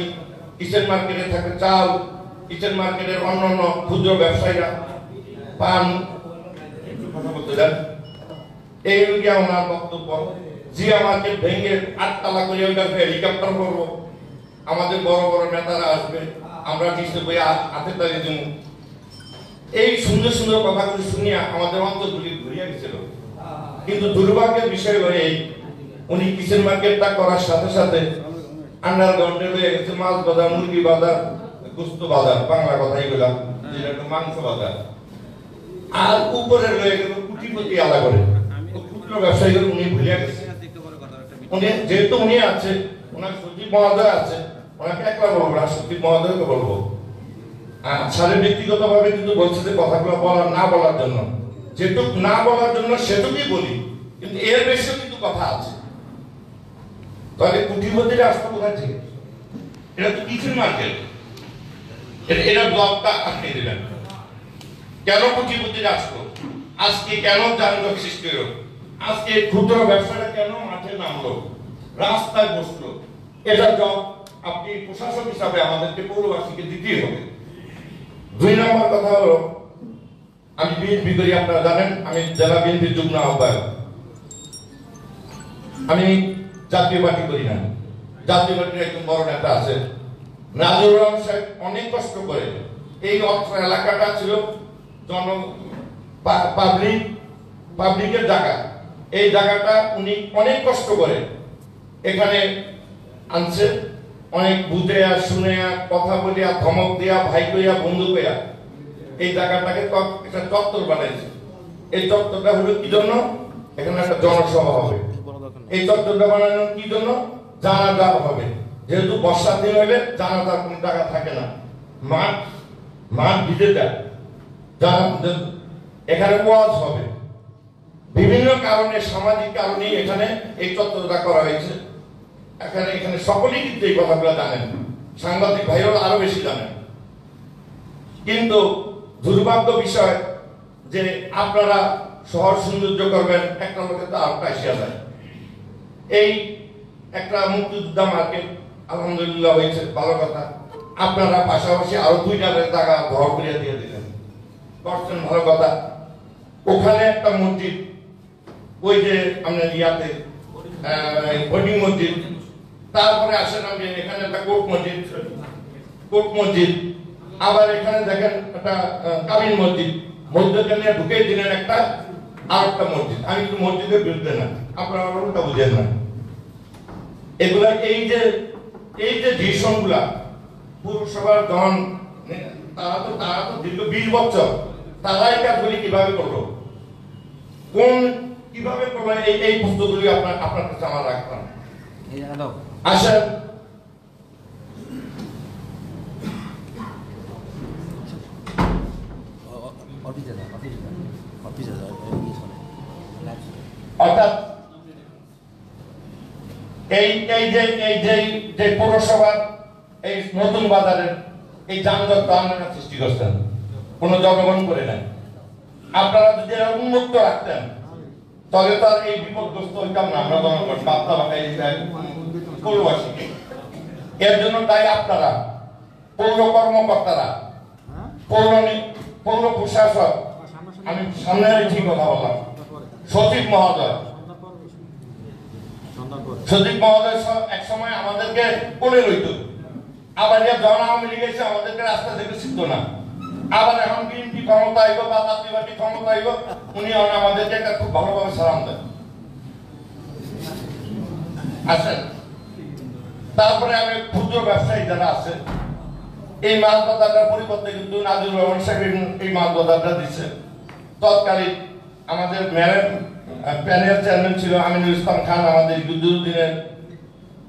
কিচেন মার্কেটে থাকবে চাল, কিচেন মার্কেটের অন্যান্য ক্ষুদ্র ব্যবসায়ীরা পান কথা বলতে দেন। এই রুগিয়া ওনার বক্তব্য। জিয়া মার্কেট ভেঙে 8 তলা করে ওইটাকে হেলিকপ্টার করবো, আমাদের বড় বড় নেতারা আসবে, আমরা নিশ্চয় বই হাতে তালি দিব। এই সুন্দর সুন্দর কথাগুলি শুনিয়া আমাদের অন্তরগুলি ঘুরিয়া গেছিল। কিন্তু দুর্ভাগ্যের বিষয় হলো এই, উনি কিচেন মার্কেটটা করার সাথে সাথে আন্ডারগ্রাউন্ডে হয়ে গেছে মাছ বাজার, মুরগি বাজার, গোস্ত বাজার, বাংলা কথা এগুলা, যেটা একটু মাংস বাজার। আর উপরে রয়ে গেল কুটিপতি আলাদা করে ক্ষুদ্র ব্যবসায়ীদের উনি ভুলিয়া গেছে। উনি যেহেতু উনি আছে, ওনার সচিব মহোদয় আছে, ওনাকে একবার বলবো না, সচিব মহোদয়কে বলবো। সারে ব্যক্তিগত ভাবে কিন্তু বলছে যে কথাগুলো না বলার জন্য, যেটুক না বলার জন্য সেটুকুই বলি, কিন্তু এর বেশিও কিন্তু কথা আছে। তাহলে কুটিপতিরা আসতো কোথায় থেকে? এটা তো কিচেন মার্কেট, এটা ব্লকটা আপনি দেবেন। কেন কুটিপতিরা আসতো? আজকে কেন যানজট সৃষ্টি হলো? আজকে ক্ষুদ্র ব্যবসাটা কেন মাঠে নামলো, রাস্তায় বসলো? এটা জব আপনি প্রশাসক হিসাবে আমাদেরকে পৌরবাসীকে দিতেই হবে। 2 নম্বর কথা হলো, আমি বিএনপি করি, আপনারা জানেন আমি জেলা বিএনপির যুগ্ম আহ্বায়ক। আমি জাতীয় পার্টি করি না। জাতীয় পার্টির একজন বড় নেতা আছে নাজরুল রহমান সাহেব, অনেক কষ্ট করে এই অত্র এলাকাটা ছিল পাবলিকের জায়গা। এই জায়গাটা উনি অনেক কষ্ট করে এখানে আনছে, অনেক বুঝে আর শুনে কথা বলিয়া ধমক দিয়া ভাই কইয়া বন্ধু কইয়া এই জায়গাটাকে একটা চত্বর বানাইছে। এই চত্বরটা হলো কি জন্য? এখানে একটা জনসভা হবে। এই চত্বরটা বানানোর কি জন্য? জানাজা হবে। যেহেতু বর্ষার দিন হলে জানাজার কোন জায়গা থাকে না, মাঠ ভিজে যায়, এখানে ওয়াজ হবে। বিভিন্ন কারণে, সামাজিক কারণে এখানে এই চত্বরটা করা হয়েছে। এখানে সকলেই কিন্তু এই কথাগুলো জানেন, সাংবাদিক ভাইরা আরো বেশি জানেন। কিন্তু দুর্ভাগ্য বিষয় যে আপনারা শহর সৌন্দর্য করবেন, একটা লোকে তো আরেকটা আসিয়া যায়। এই একটা মুক্তিযোদ্ধা মার্কেট আলহামদুলিল্লাহ হয়েছে, ভালো কথা। আপনারা পাশাপাশি আরো 2টা জায়গা ঘর করিয়া দিয়ে দিলেন, করছেন, ভালো কথা। ওখানে একটা মসজিদ, ওই যে আপনার ইয়াতে ভোটিং মসজিদ, তারপরে আসেন আপনি এখানে একটা কোর্ট মসজিদ, আবার এখানে দেখেন একটা কাবিন মসজিদ, মধ্যখানে ঢুকে দিলেন একটা আর একটা মসজিদ। আমি কিন্তু মসজিদের বিরুদ্ধে না, আপনারা ওটা বুঝেন না। এগুলা এই যে ডিসিশন গুলা পুরসভার জন, তারা তো দীর্ঘ 20 বছর তারা এই কাজগুলি কিভাবে করলো, কিভাবে করলো, এই পুস্তকগুলি আপনার কাছে আমার রাখতাম। আসেন অর্থাৎ এই যে পৌরসভার এই নতুন বাজারের এই যানজট আপনারা সৃষ্টি করছেন, কোন জনগণ করে নাই। আপনারা যদি উন্মুক্ত রাখতেন তবে তো আর এই বিপদগ্রস্ত হইতাম না আমরা জনগণ, বাপ্তা পৌরবাসী। এর জন্য তাই আপনারা পৌর কর্মকর্তারা, পৌর প্রশাসক, আমি সামনে ঠিক কথা বললাম, সচিব মহোদয় এক সময় আমাদেরকে কোলে লইত, আবার যখন আওয়ামী লীগ এসে আমাদেরকে রাস্তা থেকে শিখত না, আবার এখন বিএনপি ক্ষমতা আইব বা জাতীয় পার্টি ক্ষমতা আইব, উনি আমাদেরকে একটা খুব ভালোভাবে সালাম দেন। আসেন তারপরে আমি ক্ষুদ্র ব্যবসায়ী যারা আছে, এই মাছ বাজারটার পরিবর্তে কিন্তু নাজিরুর রহমান সাহেব এই মাছ বাজারটা দিচ্ছে। তৎকালীন আমাদের প্যানেল চেয়ারম্যান ছিল আমিনুল ইসলাম খান, আমাদের যুদ্ধদিনের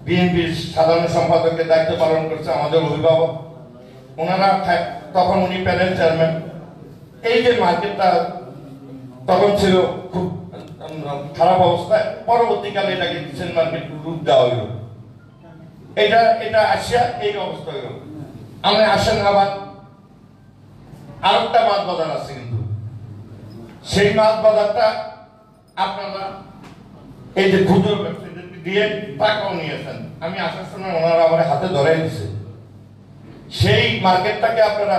বিএনপির সাধারণ সম্পাদকের দায়িত্ব পালন করছে আমাদের অভিভাবক। ওনারা তখন উনি প্যানেল চেয়ারম্যান। এই যে মার্কেটটা তখন ছিল খুব খারাপ অবস্থায়, পরবর্তীকালে এটাকে কিচেন মার্কেট রূপ দেওয়া হইল। এটা আসিয়া এই অবস্থা হইল। আমরা আসেন আবার আরেকটা মাছ বাজার আছে, কিন্তু সেই মাছ বাজারটা আপনারা এই যে ক্ষুদ্র ব্যবসায়ীদেরকে দিয়ে টাকাও নিয়েছেন। আমি আসার সময় ওনারা আমার হাতে ধরে দিচ্ছে। সেই মার্কেটটাকে আপনারা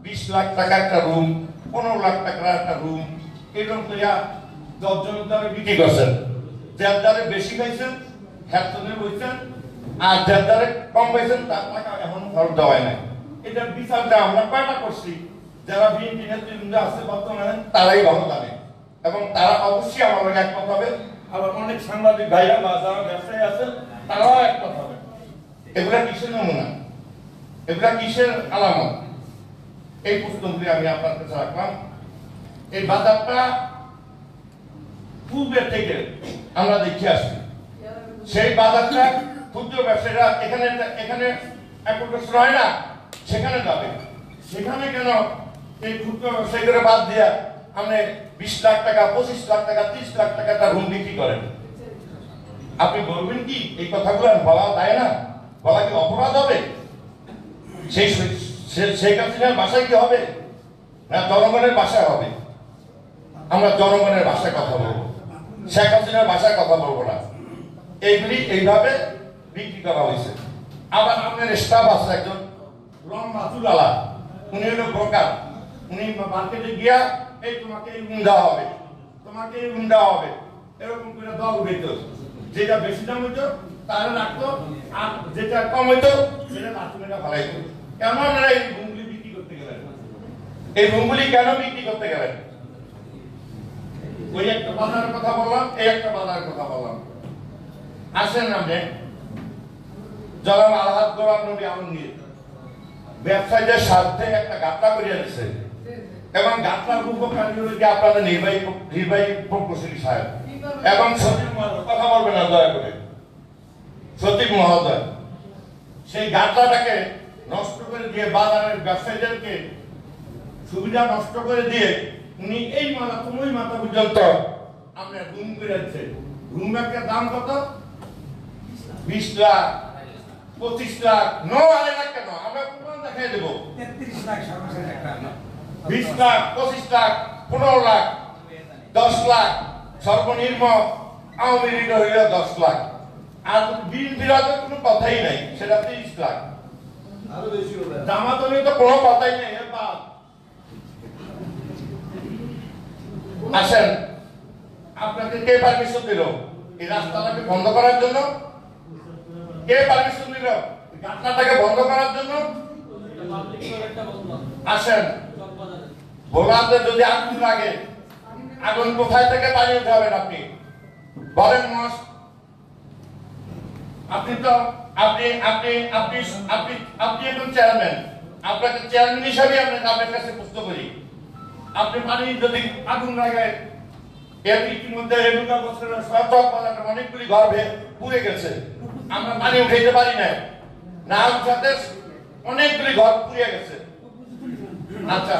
20 লাখ টাকা একটা রুম, 15 লাখ টাকার একটা রুম, এরকম করিয়া 10 জনের দ্বারা বিক্রি করছেন। যার দ্বারা বেশি পাইছেন হ্যাপসনে বলছেন, আর যার দ্বারা কম পাইছেন তার টাকা এখন ফেরত দেওয়াই নাই। এটা বিচারটা আমরা কয়টা করছি, যারা বিএনপি নেতৃবৃন্দ আছে বর্তমানে তারাই ভালো জানে, এবং তারা অবশ্যই আমার লগে একমত হবে। আবার অনেক সাংবাদিক ভাইরা বা যারা ব্যবসায়ী আছেন তারাও একমত হবে। এগুলা কিসের নমুনা, এগুলা কিসের আলামত? এই প্রশ্নগুলি আমি আপনার কাছে রাখলাম। এই বাজারটা পূর্বের থেকে আমরা দেখে আসছি। সেই বাজারটা ক্ষুদ্র ব্যবসায়ীরা এখানে একত্রিত হয় না, সেখানে যাবে। সেখানে কেন এই ক্ষুদ্র ব্যবসায়ীদের বাদ দিয়া আপনি 20 লাখ টাকা, 25 লাখ টাকা, 30 লাখ টাকা তার রুম বিক্রি করেন? আপনি বলবেন কি এই কথাগুলো বলা যায় না? বলা কি অপরাধ হবে? সেই শেখ হাসিনার ভাষায় কি হবে, না জনগণের ভাষায় হবে? আমরা জনগণের ভাষায় কথা বলবো, শেখ হাসিনার ভাষায় কথা বলবো না। এইগুলি এইভাবে বিক্রি করা হয়েছে। আবার আপনার স্টাফ আছে একজন মাসুদ আলা, উনি হলো ব্রোকার। উনি মার্কেটে গিয়া এই তোমাকে এই রুম দেওয়া হবে, তোমাকে এই রুম দেওয়া হবে, এরকম করে দল উঠেত। যেটা বেশি দাম হইতো তারা রাখতো, আর যেটা কম হইতো সেটা রাখতো ফেলাইতো। কেন আপনারা এই রুমগুলি বিক্রি করতে গেলেন? এই রুমগুলি কেন বিক্রি করতে গেলেন? ওই একটা বাজারের কথা বললাম, এই একটা বাজারের কথা বললাম। আসেন আপনি জনাব আলহাজ গোলাম নবী আলমগীর ব্যবসায়ীদের স্বার্থে একটা গাঁথা করিয়া দিচ্ছে, এবং গাঁথার উপকারী হল যে আপনাদের নির্বাহী প্রকৌশলী সাহেব এবং সচিব মহোদয়। কথা বলবেন না দয়া করে, সচিব মহোদয়। সেই গাঁথাটাকে নষ্ট করে দিয়ে বাজারের ব্যবসায়ীদেরকে সুবিধা নষ্ট করে দিয়ে উনি এই মাথা তুমি মাথা পর্যন্ত আপনার রুম করে দিচ্ছে। রুম একটা দাম কত? 20 লাখ, 25 লাখ, 9 লাখ কেন? আমরা প্রমাণ দেখাই দেবো। 33 লাখ সর্বশেষ একটা 20 লাখ, 25 লাখ, 15 লাখ, 10 লাখ, সর্বনিম্ন আওয়ামী লীগ হইল 10 লাখ, আর বিএনপির কোনো কথাই নাই, সেটা 30 লাখ। আরো বেশি হবে। জামাত তো কোনো কথাই নেই। আসেন, আপনাকে কে পারমিশন দিল এই রাস্তাটাকে বন্ধ করার জন্য? কে পারমিশন দিল গাঁথনাটাকে বন্ধ করার জন্য? আসেন, ভোলাতে যদি আগুন লাগে, আগুন কোথায় থেকে পানি উঠাবেন? আপনি বলেন। আপনি তো আপনি আপনি আপনি আপনি আপনি একজন চেয়ারম্যান, আপনাকে চেয়ারম্যান হিসাবে আপনার কাছে প্রশ্ন করি, আপনি পানি যদি আগুন লাগায়, এর ইতিমধ্যে রেণুকা বছরের অনেকগুলি ঘর পুড়ে গেছে, আমরা পানি উঠাইতে পারি না, না উঠাতে অনেকগুলি ঘর পুড়ে গেছে। আচ্ছা,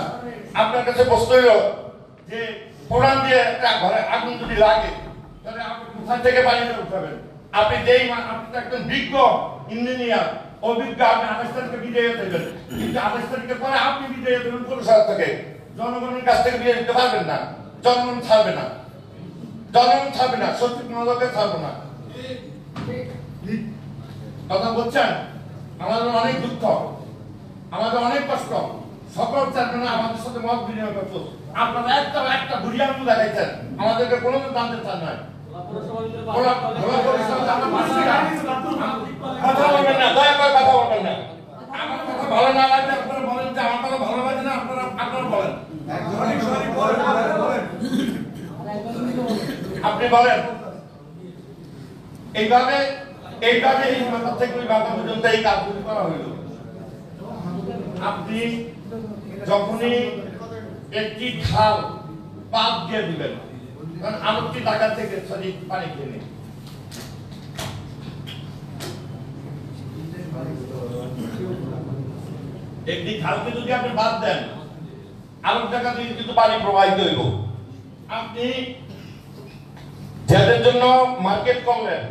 আপনার কাছে প্রশ্ন হইল যে কোরআন দিয়ে একটা ঘরে আগুন যদি লাগে তাহলে আপনি কোথা থেকে পানিটা উঠাবেন? আপনি যেই আপনি একজন বিজ্ঞ ইঞ্জিনিয়ার, অভিজ্ঞ, আপনি 28 তারিখে বিদায় দেবেন, কিন্তু 28 তারিখের পরে আপনি বিদায় দেবেন কোন শহর থেকে? জনগণের কাছ থেকে বিদায় দিতে পারবেন না। জনগণ ছাড়বে না, জনগণ ছাড়বে না, সত্যি মনোযোগে ছাড়বে না। কথা বলছেন? আমাদের অনেক দুঃখ, আমাদের অনেক কষ্ট। সকল চেয়ারম্যান আমাদের সাথে মত বিনিময় করত, আপনারা একটা ঘুরিয়ে আঙুল দেখাইছেন, আমাদেরকে কোনোদিন জানতে চান না। কথা বলবেন না, দয়া করে কথা বলবেন না। আমার কথা ভালো না লাগলে আপনারা বলেন যে আমার কথা ভালো লাগে না, আপনারা বলেন। আপনি বলেন। এইভাবে এইভাবে এই মাথা থেকে ওই মাথা পর্যন্ত এই কাজগুলি করা হইল। আপনি যখনই একটি খাল পাপ দিয়ে দিবেন, কারণ আরেকটি টাকা থেকে সঠিক পানি খেয়ে নেই, একটি খালকে যদি আপনি বাদ দেন আরেক জায়গা থেকে কিন্তু পানি প্রবাহিত হইব। আপনি যাদের জন্য মার্কেট করলেন,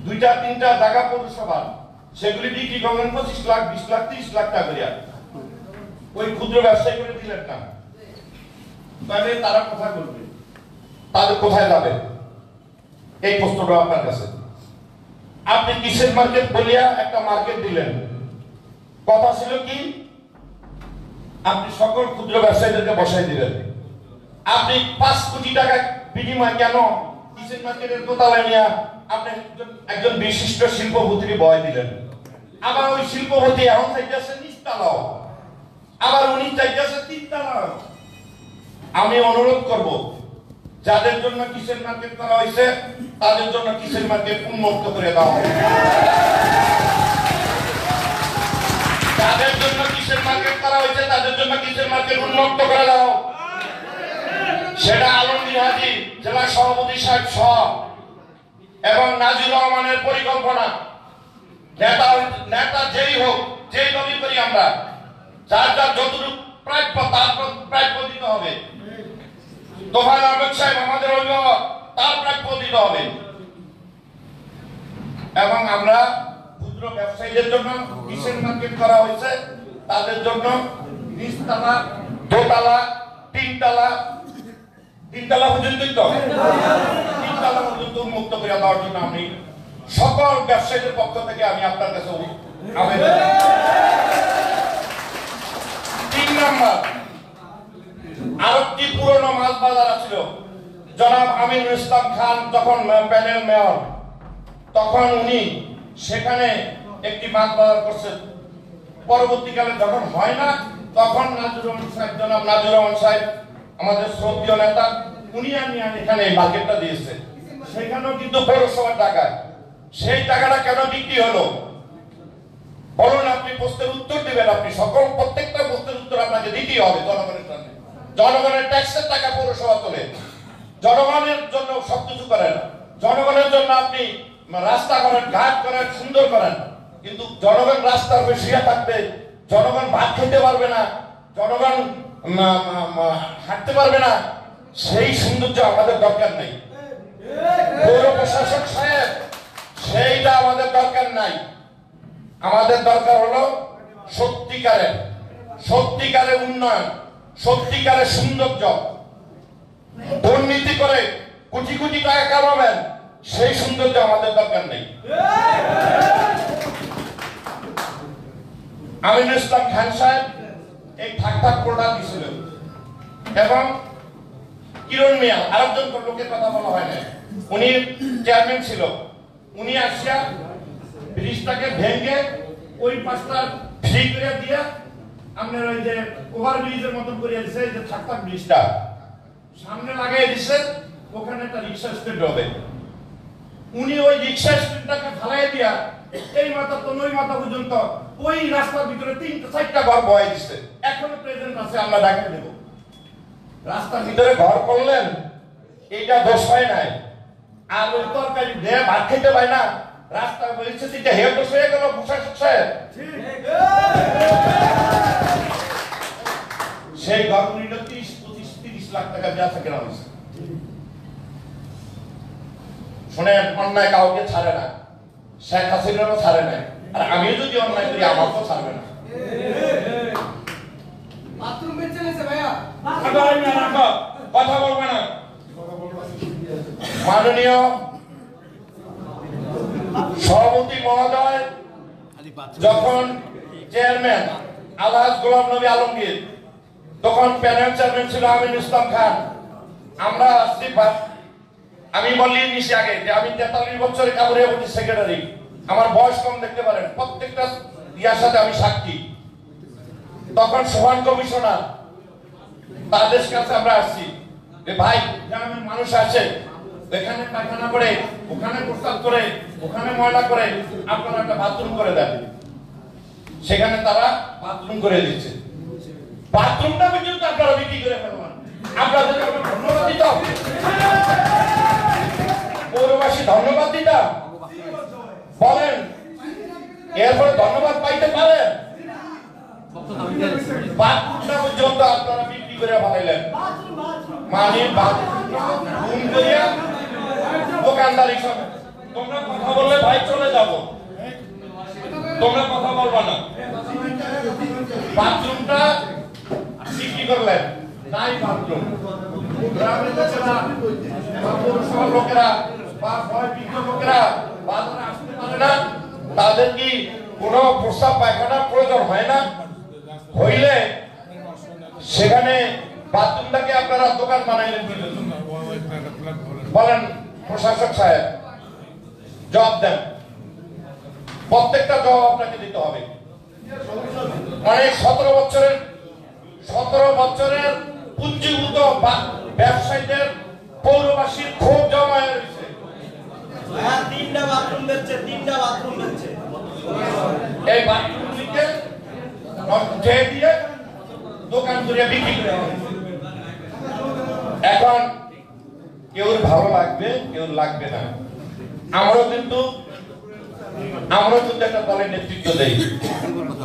2-3টা জায়গা পৌরসভা, সেগুলি বিক্রি করলেন 25 লাখ, 20 লাখ, 30 লাখ টাকা করিয়া, ওই ক্ষুদ্র ব্যবসায়ী করে দিলেন না, তাহলে তারা কোথায় করবে? তাদের কোথায় যাবে? এই প্রশ্নটা আপনার কাছে। আপনি কিসের মার্কেট বলিয়া একটা মার্কেট দিলেন, কথা ছিল কি আপনি সকল ক্ষুদ্র ব্যবসায়ীদেরকে বসাই দিলেন। আপনি 5 কোটি টাকা বিনিময় কেন কিচেন মার্কেটের দোতলায় নিয়ে আপনি একজন বিশিষ্ট শিল্পপতিকে বয় দিলেন। আবার ওই শিল্পপতি এখন চাইতেছে নিচতলাও, আবার উনি চাইতেছে 3 তলাও। আমি অনুরোধ করব, যাদের জন্য কিচেন মার্কেট করা হয়েছে তাদের জন্য কিচেন মার্কেট উন্মুক্ত করে দেওয়া হবে। যাদের জন্য কিচেন মার্কেট করা হয়েছে তাদের জন্য কিচেন মার্কেট উন্মুক্ত করে দাও। সেটা আলমগীর হাজী জেলা সভাপতি সাহেব সহ এবং নাজির রহমানের পরিকল্পনা, নেতা যেই হোক, যেই দলই করি আমরা, যার যার যতটুকু প্রাপ্য তার প্রাপ্য দিতে হবে। তোফায়েল আহমেদ সাহেব আমাদের অভিভাবক, তার প্রাপ্য দিতে হবে। এবং আমরা ক্ষুদ্র ব্যবসায়ীদের জন্য কিচেন মার্কেট করা হয়েছে, তাদের জন্য নিচতলা, দোতলা, 3 তলা পর্যন্তই তো 3 তলা পর্যন্ত উন্মুক্ত করে দেওয়ার জন্য আমি সকল ব্যবসায়ীদের পক্ষ থেকে আমি আপনার কাছে আবেদন। 3 নাম্বার, আরেকটি পুরনো মাছ বাজার ছিল, জনাব আমিনুল ইসলাম খান তখন প্যানেল মেয়র, তখন উনি সেখানে একটি মাছ বাজার করছেন। পরবর্তীকালে যখন হয় না তখন জনাব নাজির রহমান সাহেব আমাদের শ্রদ্ধেয় নেতা, উনি আমি এখানে মার্কেটটা দিয়েছে, সেখানেও কিন্তু পৌরসভার টাকা। সেই টাকাটা কেন বিক্রি হলো বলুন? আপনি প্রশ্নের উত্তর দেবেন, আপনি সকল প্রত্যেকটা প্রশ্নের উত্তর আপনাকে দিতেই হবে জনগণের সামনে। জনগণের ট্যাক্সের টাকা পৌরসভা তোলে, জনগণের জন্য সবকিছু করেন, জনগণের জন্য আপনি রাস্তা করেন, ঘাট করেন, সুন্দর করেন, কিন্তু জনগণ রাস্তার বেশিয়া থাকবে, জনগণ ভাত খেতে পারবে না, জনগণ হাঁটতে পারবে না, সেই সৌন্দর্য আমাদের দরকার নেই। পৌর প্রশাসক সাহেব, সেইটা আমাদের দরকার নাই। আমাদের দরকার হলো সত্যিকারের উন্নয়ন, সত্যিকারের সৌন্দর্য। দুর্নীতি করে কোটি কোটি টাকা কামাবেন, সেই সৌন্দর্য আমাদের দরকার নেই। আমিনুল ইসলাম খান সাহেব এই ঠাক কোটা দিয়েছিল এবং কিরণ মিয়া আরেকজন লোকের কথা বলা হয় না, উনি চেয়ারম্যান ছিল, উনি আসিয়া ব্রিজটাকে ভেঙে ওই পাশটা ফ্রি করে দিয়া আপনার ওই যে ওভার ব্রিজের মতন করে দিয়েছে, যে ঠাক ব্রিজটা সামনে লাগাই দিছে, ওখানে একটা রিক্সা স্ট্যান্ড হবে। উনি ওই রিক্সা স্ট্যান্ডটাকে ফালাই দিয়া এই মাথা তো ওই মাথা পর্যন্ত ওই রাস্তার ভিতরে 3-4টা ঘর বয়ে দিচ্ছে, এখনো প্রেজেন্ট আছে, আমরা দেখাই দেব। রাস্তার ভিতরে ঘর করলেন, এইটা দোষ হয় নাই। আর ওই তরকারি দিয়ে ভাত খেতে পায় না, রাস্তার পরিস্থিতিটা হে দোষ হয়ে গেল প্রশাসক সাহেব। সেই ঘরগুলিটা 30 লাখ টাকা বেচা কেনা হয়েছে। শোনেন, অন্যায় কাউকে ছাড়ে না, শেখ হাসিনারও ছাড়ে নাই, আর আমিও যদি অন্যায় করি আমাকেও ছাড়বে না। কথা বলবে না। মাননীয় সভাপতি মহোদয় যখন চেয়ারম্যান আলহাজ গোলাম নবী আলমগীর, তখন প্যানেল চেয়ারম্যান ছিল আমিনুল ইসলাম খান। আমরা আসছি, আমি বলি নিশি আগে যে আমি 43 বছরের কাবুরিয়া বডি সেক্রেটারি, আমার বয়স কম দেখতে পারেন, প্রত্যেকটা ইয়ার সাথে আমি সাক্ষী। তখন সোহান কমিশনার, তাদের কাছে আমরা আসছি যে ভাই গ্রামের মানুষ আছে, এখানে পায়খানা করে, ওখানে প্রস্রাব করে, ওখানে ময়লা করে, আপনারা একটা বাথরুম করে দেন, সেখানে তারা বাথরুম করে দিচ্ছে। বাথরুমটা পর্যন্ত আপনারা বিক্রি করে ফেলবেন। আপনাদের ধন্যবাদ দিতাম, পৌরবাসী ধন্যবাদ দিতাম, বলেন এরপরে ধন্যবাদ পাইতে পারেন? বাথরুমটা পর্যন্ত আপনারা বিক্রি করে ফেলাইলেন, মানে বাথরুম করিয়া দোকানদারি সব। তোমরা কথা বললে ভাই চলে যাব, তোমরা কথা বলবা না। বাথরুমটা বিক্রি করলেন, নাই বাথরুম। গ্রামের লোকেরা বা পৌরসভার লোকেরা বা ভয়ভীত লোকেরা বাজারে আসতে পারে না, তাদের কি কোনো প্রস্রাব পায়খানার প্রয়োজন হয় না? হইলে সেখানে বাথরুমটাকে আপনারা দোকান বানাইলেন কি জন্য? বলেন প্রশাসক সাহেব, জবাব দেন। প্রত্যেকটা জবাব আপনাকে দিতে হবে। মানে 17 বছরের পুঞ্জীভূত ব্যবসায়ীদের পৌরবাসীর ক্ষোভ জমা হয়েছে। তিনটা বাথরুম দিচ্ছে এই বাথরুমগুলিকে দিয়ে দোকান করে বিক্রি করে। এখন কেউ ভালো লাগবে, কেউ লাগবে না। আমরাও কিন্তু একটা দলের নেতৃত্ব দেই,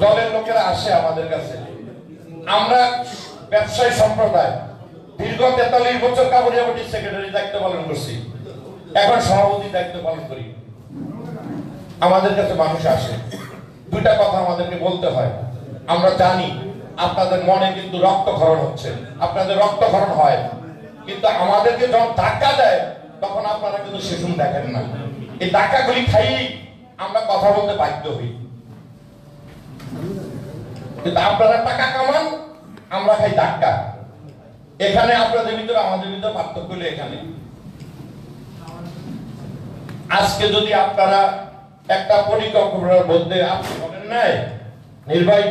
দলের লোকেরা আসে আমাদের কাছে। আমরা ব্যবসায়ী সম্প্রদায় দীর্ঘ 43 বছর কাবুলিয়া বটির সেক্রেটারি দায়িত্ব পালন করছি, এখন সভাপতি দায়িত্ব পালন করি। আমাদের কাছে মানুষ আসে, দুইটা কথা আমাদেরকে বলতে হয়। আমরা জানি আপনাদের মনে কিন্তু রক্তক্ষরণ হচ্ছে, আপনাদের রক্তক্ষরণ হয়, কিন্তু আমাদেরকে যখন ধাক্কা দেয় তখন আপনারা কিন্তু সেসব দেখেন না। এই ধাক্কাগুলি খাইয়েই আমরা কথা বলতে বাধ্য হই। কিন্তু আপনারা টাকা কামান, আমরা খাই ধাক্কা। এখানে আপনাদের ভিতরে আমাদের ভিতরে পার্থক্য হলো এখানে। আজকে যদি আপনারা একটা পরিকল্পনার মধ্যে আপনি বলেন নাই নির্বাহী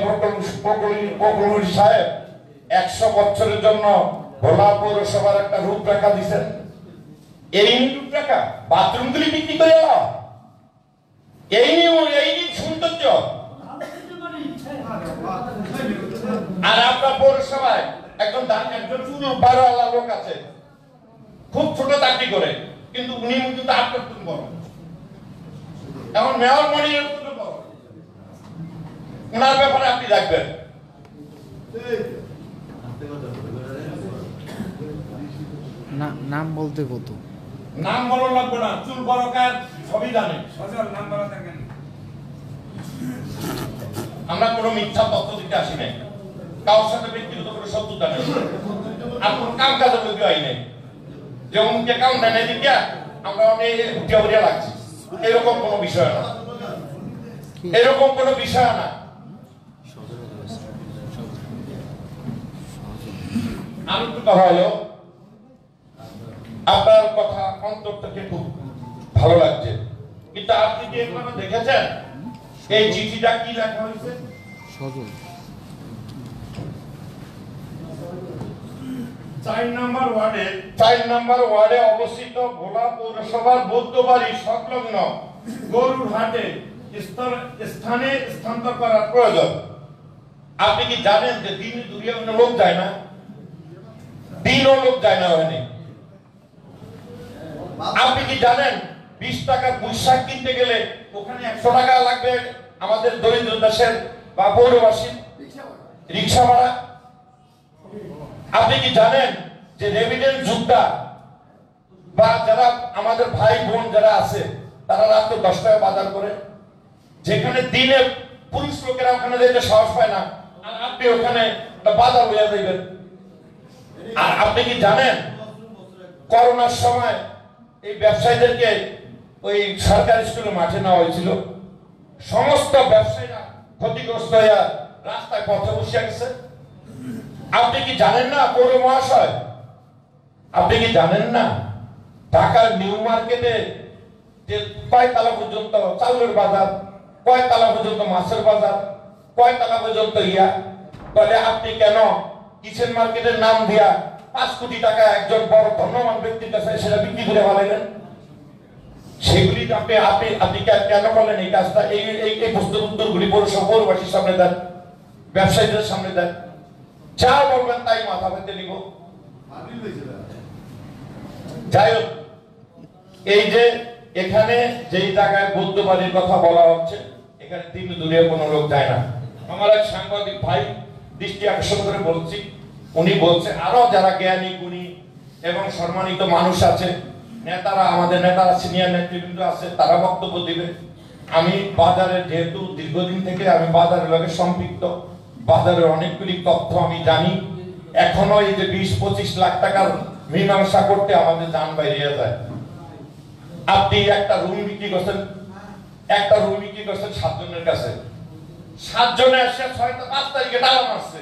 প্রকৌশলী সাহেব 100 বছরের জন্য ভোলা পৌরসভার একটা রূপরেখা দিচ্ছেন, এই রূপরেখা বাথরুমগুলি বিক্রি করে এই সৌন্দর্য। আর আপনার পৌরসভায় একজন চুল বারোয়ালা লোক আছে, খুব ছোট চাকরি করে, কিন্তু উনি কিন্তু আপনার তুমি বড়। এখন মেয়র মনির বড়, ওনার ব্যাপারে আপনি দেখবেন। নাম বলতে কত? নাম বলো লাগবে না, চুল বড় কার সবই জানে। নাম বলা থাকেন। আমরা কোনো মিথ্যা তথ্য দিতে আসি নাই, কারোর সাথে ব্যক্তিগত কোনো শত্রুতা নেই, আর কোনো কাম কাজের লোক আই নেই। যেমন কে কাম দেয় না দিকে আমরা অনেক উঠিয়া উঠিয়া লাগছি, এরকম কোনো বিষয় না, এরকম কোনো বিষয় না। আমি একটু কথা হলো, আপনার কথা অন্তর থেকে খুব ভালো লাগছে, কিন্তু আপনি কি এগুলো দেখেছেন এই চিঠিটা কি লেখা হয়েছে? সজল 4 নম্বর ওয়ার্ডে অবস্থিত ভোলা পৌরসভার বৌদ্ধবাড়ি সংলগ্ন গরুর হাটে স্থানে স্থানান্তর করার প্রয়োজন। আপনি কি জানেন যে দিন দুনিয়া লোক যায় না, দিনও লোক যায় না ওখানে? আপনি কি জানেন 20 টাকার পোশাক কিনতে গেলে ওখানে 100 টাকা লাগবে আমাদের দরিদ্র দেশের বা পৌরবাসী রিক্সা ভাড়া? আপনি কি জানেন যে রেভিডেন্স যুগটা বা যারা আমাদের ভাই বোন যারা আছে তারা রাত 10 টাকা বাজার করে, যেখানে দিনে পুরুষ লোকেরা ওখানে যেতে সাহস পায় না, আর আপনি ওখানে বাজার হইয়া যাইবেন। আর আপনি কি জানেন করোনার সময় এই ব্যবসায়ীদেরকে ওই সরকারি স্কুলে মাঠে নেওয়া হয়েছিল, সমস্ত ব্যবসায়ীরা ক্ষতিগ্রস্ত হয়ে রাস্তায় পথে বসে গেছে। আপনি কি জানেন না পৌর মহাশয়, আপনি কি জানেন না ঢাকার নিউ মার্কেটে যে কয়তলা পর্যন্ত চাউলের বাজার, কয়তলা পর্যন্ত মাছের বাজার, কয়তলা পর্যন্ত বলে আপনি কেন কিচেন মার্কেটের নাম দিয়া 5 কোটি টাকা একজন বড় ধনবান ব্যক্তির কাছে সেটা বিক্রি করে ফেলাইলেন। সেগুলি আপনি আপনি আপনি কেন করলেন এই কাজটা? এই এই এই প্রশ্নের উত্তরগুলি পৌরবাসীর সামনে দেন, ব্যবসায়ীদের সামনে দেন, যা বলবেন তাই মাথা পেতে নিব। যাই হোক, এই যে এখানে যেই জায়গায় বৌদ্ধ বাড়ির কথা বলা হচ্ছে, এখানে 3 দূরে কোনো লোক যায় না। আমার এক সাংবাদিক ভাই দৃষ্টি আকর্ষণ করে বলছি, উনি বলছে আরো যারা জ্ঞানী গুণী এবং সম্মানিত মানুষ আছে, নেতারা, আমাদের নেতারা, সিনিয়র নেতৃবৃন্দ আছে, তারা বক্তব্য দিবে। আমি বাজারে যেহেতু দীর্ঘদিন থেকে আমি বাজারের লগে সম্পৃক্ত, বাজারের অনেকগুলি তথ্য আমি জানি। এখনো এই যে 20-25 লাখ টাকার মীমাংসা করতে আমাদের জান বাইরে যায়। আপনি একটা রুম বিক্রি করছেন, 7 জনের কাছে, 7 জনে এসে 5 তারিখে টাকা মারছে,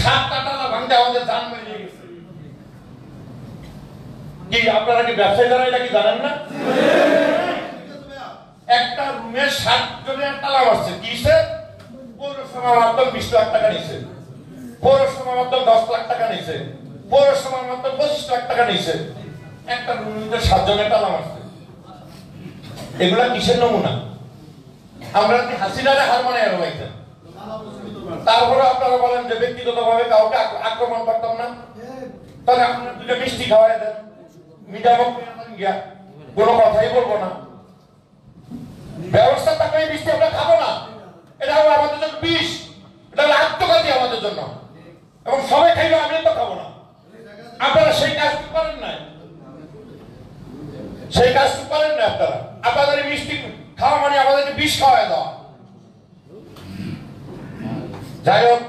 7টা টাকা ভাঙতে আমাদের জান বেরিয়ে গেছে। কি আপনারা কি ব্যবসায়ী যারা এটা কি জানেন না? একটা রুমে 7 জনের টাকা মারছে, কিসে? পৌরসভা মাধ্যম 20 লাখ টাকা নিছে, পৌরসভা মাধ্যম 10 লাখ টাকা নিছে, পৌরসভা মাধ্যম 25 লাখ টাকা নিছে। একটা রুমে 7 জনের টাকা মারছে। এগুলা কিসের নমুনা? আমরা কি হাসিনারে হার মানে এরমাইছেন? তারপরে আপনারা বলেন যে ব্যক্তিগতভাবে কাউকে আক্রমণ করতাম না, তাহলে আপনারা 2টা মিষ্টি খাওয়াই দেন, মিঠামুখ গিয়া কোনো কথাই বলবো না। ব্যবস্থা থাকলে মিষ্টি আমরা খাবো না, এটা হলো আমাদের জন্য বিষ, এটা হলো আত্মঘাতী আমাদের জন্য, এবং সবাই খাইলে আমি তো খাবো না। আপনারা সেই কাজ করেন না, সেই কাজ করেন না আপনারা। আপনাদের মিষ্টি খাওয়া মানে আমাদেরকে বিষ খাওয়াই দেওয়া। যাই হোক,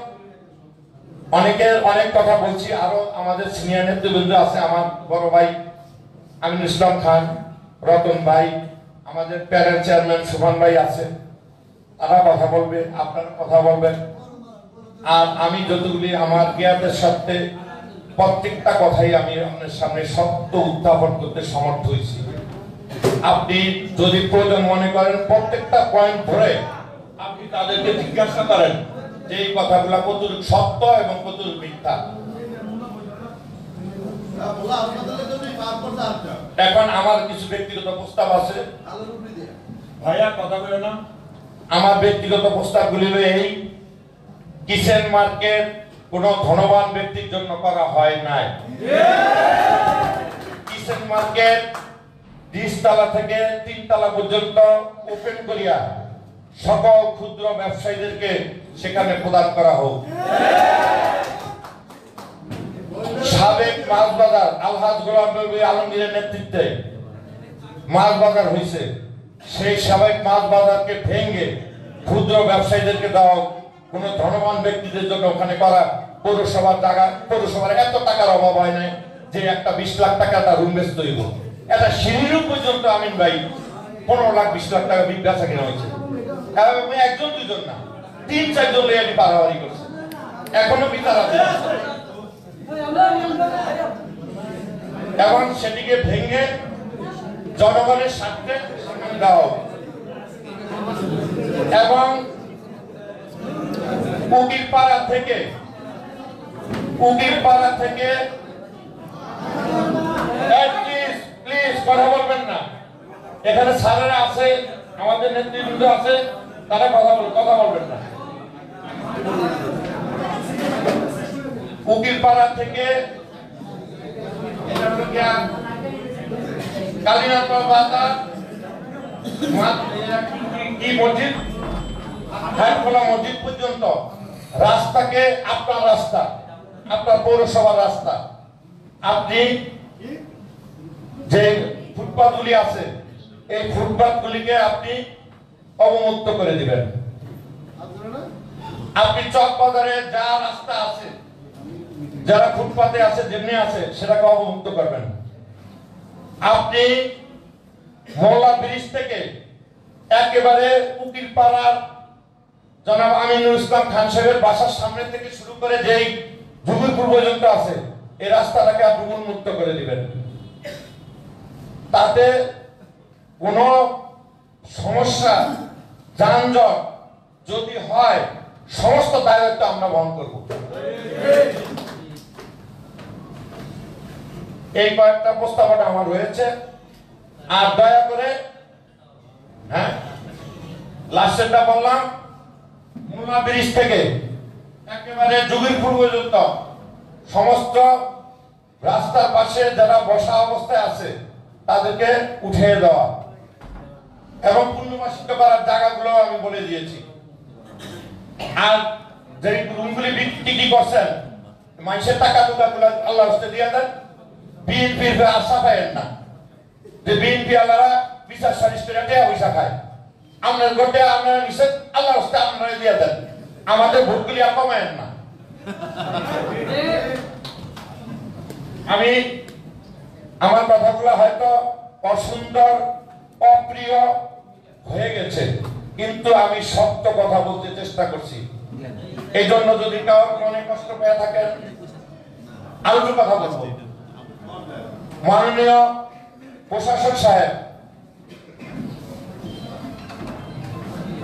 অনেকের অনেক কথা বলছি, আরো আমাদের সিনিয়র নেতৃবৃন্দ আছে, আমার বড় ভাই আমিনুল ইসলাম খান, রতন ভাই, আমাদের প্যানেল চেয়ারম্যান সুভান ভাই আছে, তারা কথা বলবে, আপনারা কথা বলবেন। আর আমি যতগুলি আমার জ্ঞাতের সাথে প্রত্যেকটা কথাই আমি আপনার সামনে সত্য উত্থাপন করতে সমর্থ হয়েছি। আপনি যদি প্রয়োজন মনে করেন প্রত্যেকটা পয়েন্ট ধরে আপনি তাদেরকে জিজ্ঞাসা করেন যে এই কথাগুলো কতটুকু সত্য এবং কতটুকু মিথ্যা। এখন আমার কিছু ব্যক্তিগত প্রস্তাব আছে। ভাইয়া কথা বলে না, আমার ব্যক্তিগত প্রস্তাবগুলি হলো এই: কিচেন মার্কেট কোন ধনবান ব্যক্তির জন্য করা হয় নাই। কিচেন মার্কেট 20 তলা থেকে 3 তলা পর্যন্ত ওপেন করিয়া সকল ক্ষুদ্র ব্যবসায়ীদেরকে সেখানে প্রদান করা হোক। সাবেক মাছ বাজার আলহাজ গোলাম নবী আলমগীরের নেতৃত্বে মাছ বাজার হয়েছে, সেই সাবেক মাছ বাজারকে ভেঙে ক্ষুদ্র ব্যবসায়ীদেরকে দেওয়া, কোন ধনবান ব্যক্তিদের জন্য ওখানে করা। পৌরসভার টাকা, পৌরসভার এত টাকার অভাব হয় নাই যে একটা 20 লাখ টাকা একটা রুম বেচতে হইব। এটা সিঁড়ির পর্যন্ত আমিন ভাই 15 লাখ 20 লাখ টাকা বেচা কিনা হয়েছে। একজন দুজন না, 3-4 জন লেয়ারি পারাবারি করছে, এখনো বিচার আছে। এখন সেটিকে ভেঙে জনগণের স্বার্থে দাও, এবং উকিলপাড়া থেকে প্লিজ কথা বলবেন না। এখানে স্যারেরা আছে, আমাদের নেতৃবৃন্দ আছে, তারা কথা বলবেন না। উকিলপাড়া থেকে কালীনাথ বাজার কি মসজিদ, হাটখোলা মসজিদ পর্যন্ত রাস্তাকে, আপনার রাস্তা, আপনার পৌরসভার রাস্তা, আপনি যে ফুটপাথগুলি আছে এই ফুটপাথগুলিকে আপনি অবমুক্ত করে দিবেন। আপনি চক বাজারে যা রাস্তা আছে, যারা ফুটপাতে আছে, যেমনি আছে, সেটাকে অবমুক্ত করবেন। আপনি মোল্লা ব্রিজ থেকে একেবারে উকিলপাড়ার জনাব আমিনুল ইসলাম খান সাহেবের বাসার সামনে থেকে শুরু করে যেই জুবিরপুর পর্যন্ত আছে, এই রাস্তাটাকে আপনি উন্মুক্ত করে দিবেন। তাতে কোনো সমস্যা, যানজট যদি হয়, সমস্ত দায়িত্ব আমরা বহন করব। এই কয়েকটা প্রস্তাবনা আমার রয়েছে। আর দয়া করে লাস্টেরটা বললাম, মোল্লা ব্রিজ থেকে একেবারে যুগীরপুর পর্যন্ত সমস্ত রাস্তার পাশে যারা বসা অবস্থায় আছে তাদেরকে উঠিয়ে দেওয়া এবং পুনর্বাসিত করার জায়গাগুলো আমি বলে দিয়েছি। আর যে রুমগুলি বিক্রি করছেন, মানুষের টাকা গুলো আল্লাহ হস্তে দিয়ে দেন। বিএনপির আশা পায়েন না যে বিএনপি আল্লাহরা বিচার সালিশ করে দেয়া পয়সা খায়। আপনার গোটে আপনারা নিষেধ আল্লাহ হস্তে আপনারা দিয়ে দেন, আমাদের ভোটগুলি আর কমায়েন না। আমি আমার কথাগুলো হয়তো অসুন্দর অপ্রিয় হয়ে গেছে, কিন্তু আমি সত্য কথা বলতে চেষ্টা করছি। এই জন্য যদি কারোর মনে কষ্ট পেয়ে থাকেন, আরো কথা বলবো। মাননীয় প্রশাসক সাহেব,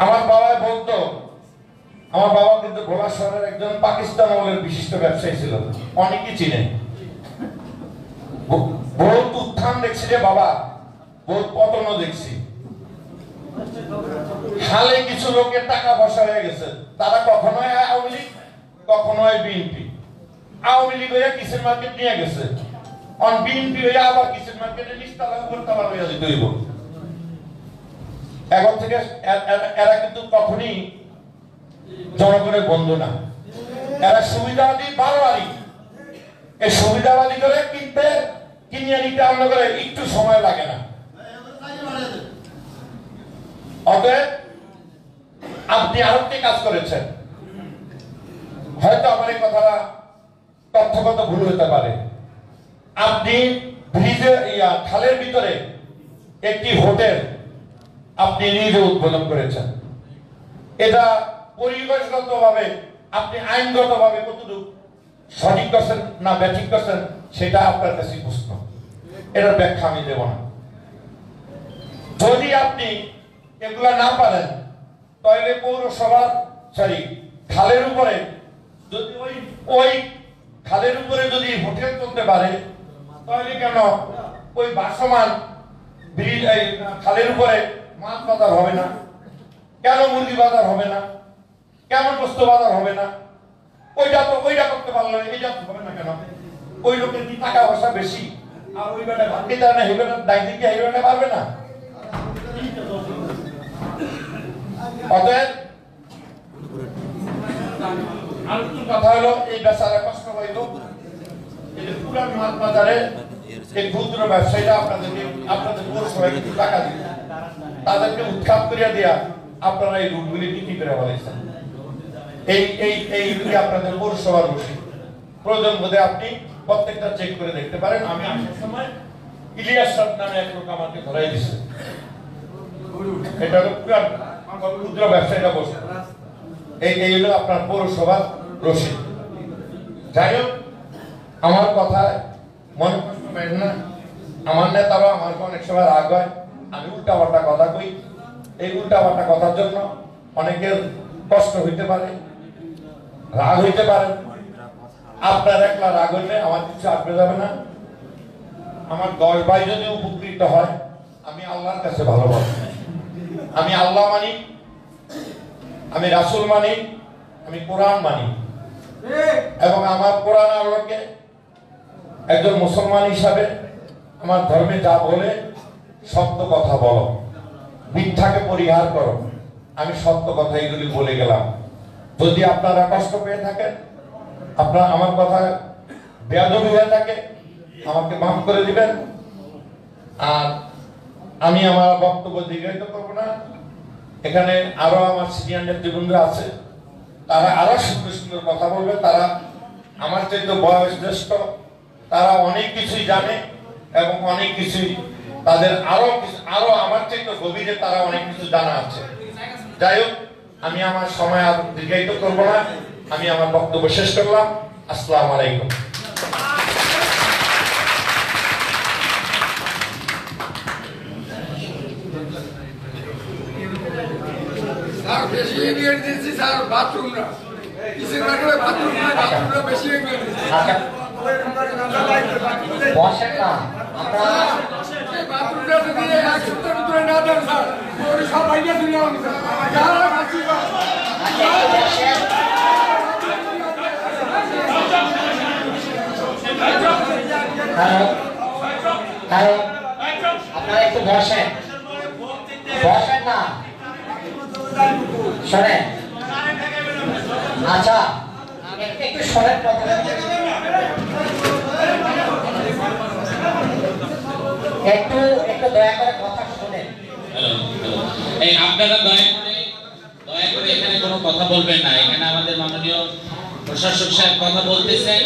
আমার বাবা বলতো, আমার বাবা কিন্তু ভোলা শহরের একজন পাকিস্তান আমলের বিশিষ্ট ব্যবসায়ী ছিল, অনেকেই চিনেন। বহুত উত্থান দেখছি রে বাবা, বহুত পতনও দেখছি। হালে কিছু লোকের টাকা পয়সা হয়ে গেছে, তারা কখনোই আওয়ামী লীগ, কখনোই বিএনপি। আওয়ামী লীগ হয়ে কিসের মার্কেট নিয়ে গেছে, অন বিএনপি হয়ে আবার কিসের মার্কেটে নিচতলা উপরতলা হয়ে যেতে হইব। এখন থেকে এরা কিন্তু কখনই জনগণের বন্ধু না, এরা সুবিধাবাদী বারোয়ারি। এই সুবিধাবাদী করে কিনতে কিনিয়ে নিতে আমরা করে একটু সময় লাগে না। অতএব আপনি আরেকটি কাজ করেছেন, হয়তো আমার এই কথাটা তথ্যগত ভুল হতে পারে। আপনি ব্রিজের খালের ভিতরে একটি হোটেল আপনি নিজে উদ্বোধন করেছেন। এটা পরিবেশগত ভাবে আপনি আইনগত ভাবে কতটুকু সঠিক করছেন না ব্যাঠিক করছেন সেটা আপনার কাছে প্রশ্ন, এটার ব্যাখ্যা আমি দেব না। যদি আপনি এগুলা না পারেন তাহলে পৌরসভার খালের উপরে যদি ওই খালের উপরে যদি হোটেল চলতে পারে, তাহলে কেন ওই ভাসমান ব্রিজ খালের উপরে মাছ বাজার হবে না? কেন মুরগি বাজার হবে না? কেন বস্তু বাজার হবে না? ওইটা করতে পারলো, এইটা হবে না কেন? ওই লোকের কি টাকা পয়সা বেশি, আর ওই বেটা ভাগ্যে দেয় না, এই বেটা দায়িত্ব কি এই বেটা পারবে না? অতএব আরেকটু কথা হলো, এই বেচারা কষ্ট পাইল, এই যে পুরান মাছ বাজারে এই ক্ষুদ্র ব্যবসায়ীরা আপনাদের পৌরসভায় কিছু টাকা দিবে, তাদেরকে উৎখাত করিয়া দিয়া আপনারা এই রুটগুলি বিক্রি করে বলেছেন। এইগুলি আপনাদের পৌরসভার রসিদ, প্রয়োজন বোধে আপনি প্রত্যেকটা চেক করে দেখতে পারেন। আমি আসার সময় ইলিয়াস সাহেব নামে এক লোক আমাকে ধরাই দিচ্ছে, এটা হলো পুরান ক্ষুদ্র ব্যবসায়ীরা বসে, এই হলো আপনার পৌরসভার রসিদ। যাই হোক, আমার কথায় মনে কষ্ট পেন না। আমার নেতারা আমার অনেক সময় রাগ হয়, আমি উল্টাপাল্টা কথা কই। এই উল্টাপাল্টা কথার জন্য অনেকের কষ্ট হইতে পারে, রাগ হইতে পারে। আপনার একলা রাগ হইলে আমার কিছু আসবে যাবে না। আমার 10 ভাই যদি উপকৃত হয়, আমি আল্লাহর কাছে ভালোবাসি। আমি আল্লাহ মানি, আমি রাসূল মানি, আমি কোরআন মানি, এবং আমার কোরআন আল্লাহকে একজন মুসলমান হিসাবে আমার ধর্মে যা বলে সত্য কথা বলো, মিথ্যাকে পরিহার করো। আমি সত্য কথা এগুলি বলে গেলাম। যদি আপনারা কষ্ট পেয়ে থাকেন, আপনারা আমার কথা বেয়াদবি হয়ে থাকে, আমাকে মাফ করে দিবেন। আর আমি আমার বক্তব্য দীর্ঘায়িত করব না। এখানে আরো আমার সিনিয়র নেতৃবৃন্দ আছে, তারা আরো সুন্দর সুন্দর কথা বলবে। তারা আমার চাইতে বয়স জ্যেষ্ঠ, তারা অনেক কিছুই জানে এবং অনেক কিছুই তাদের আরো আমার চাইতে গভীরে তারা অনেক কিছু জানা আছে। যাই হোক, আমি আমার সময় আর দীর্ঘায়িত করব না। আমি আমার বক্তব্য শেষ করলাম। আসসালামু আলাইকুম। স্যার বেশি এগিয়ে দিচ্ছি স্যার, বাথরুমরা কিসের বাথরুমরা বেশি এগিয়ে দিচ্ছি। বসেন না, আমরা বাথরুমটা যদি এক সপ্তাহের ভিতরে না দেন স্যার, ওই সব ভাইয়া শুনে আমাকে যারা আসছি আচ্ছা, একটু বসেন। কারণ আপনারা একটু বসেন, বসেন না, শোনেন। আচ্ছা, একটু শোনেন কথা, একটু একটু দয়া করে কথা শোনেন। এই আপনারা দয়া করে এখানে কোনো কথা বলবেন না। এখানে আমাদের মাননীয় প্রশাসক সাহেব কথা বলতেছেন।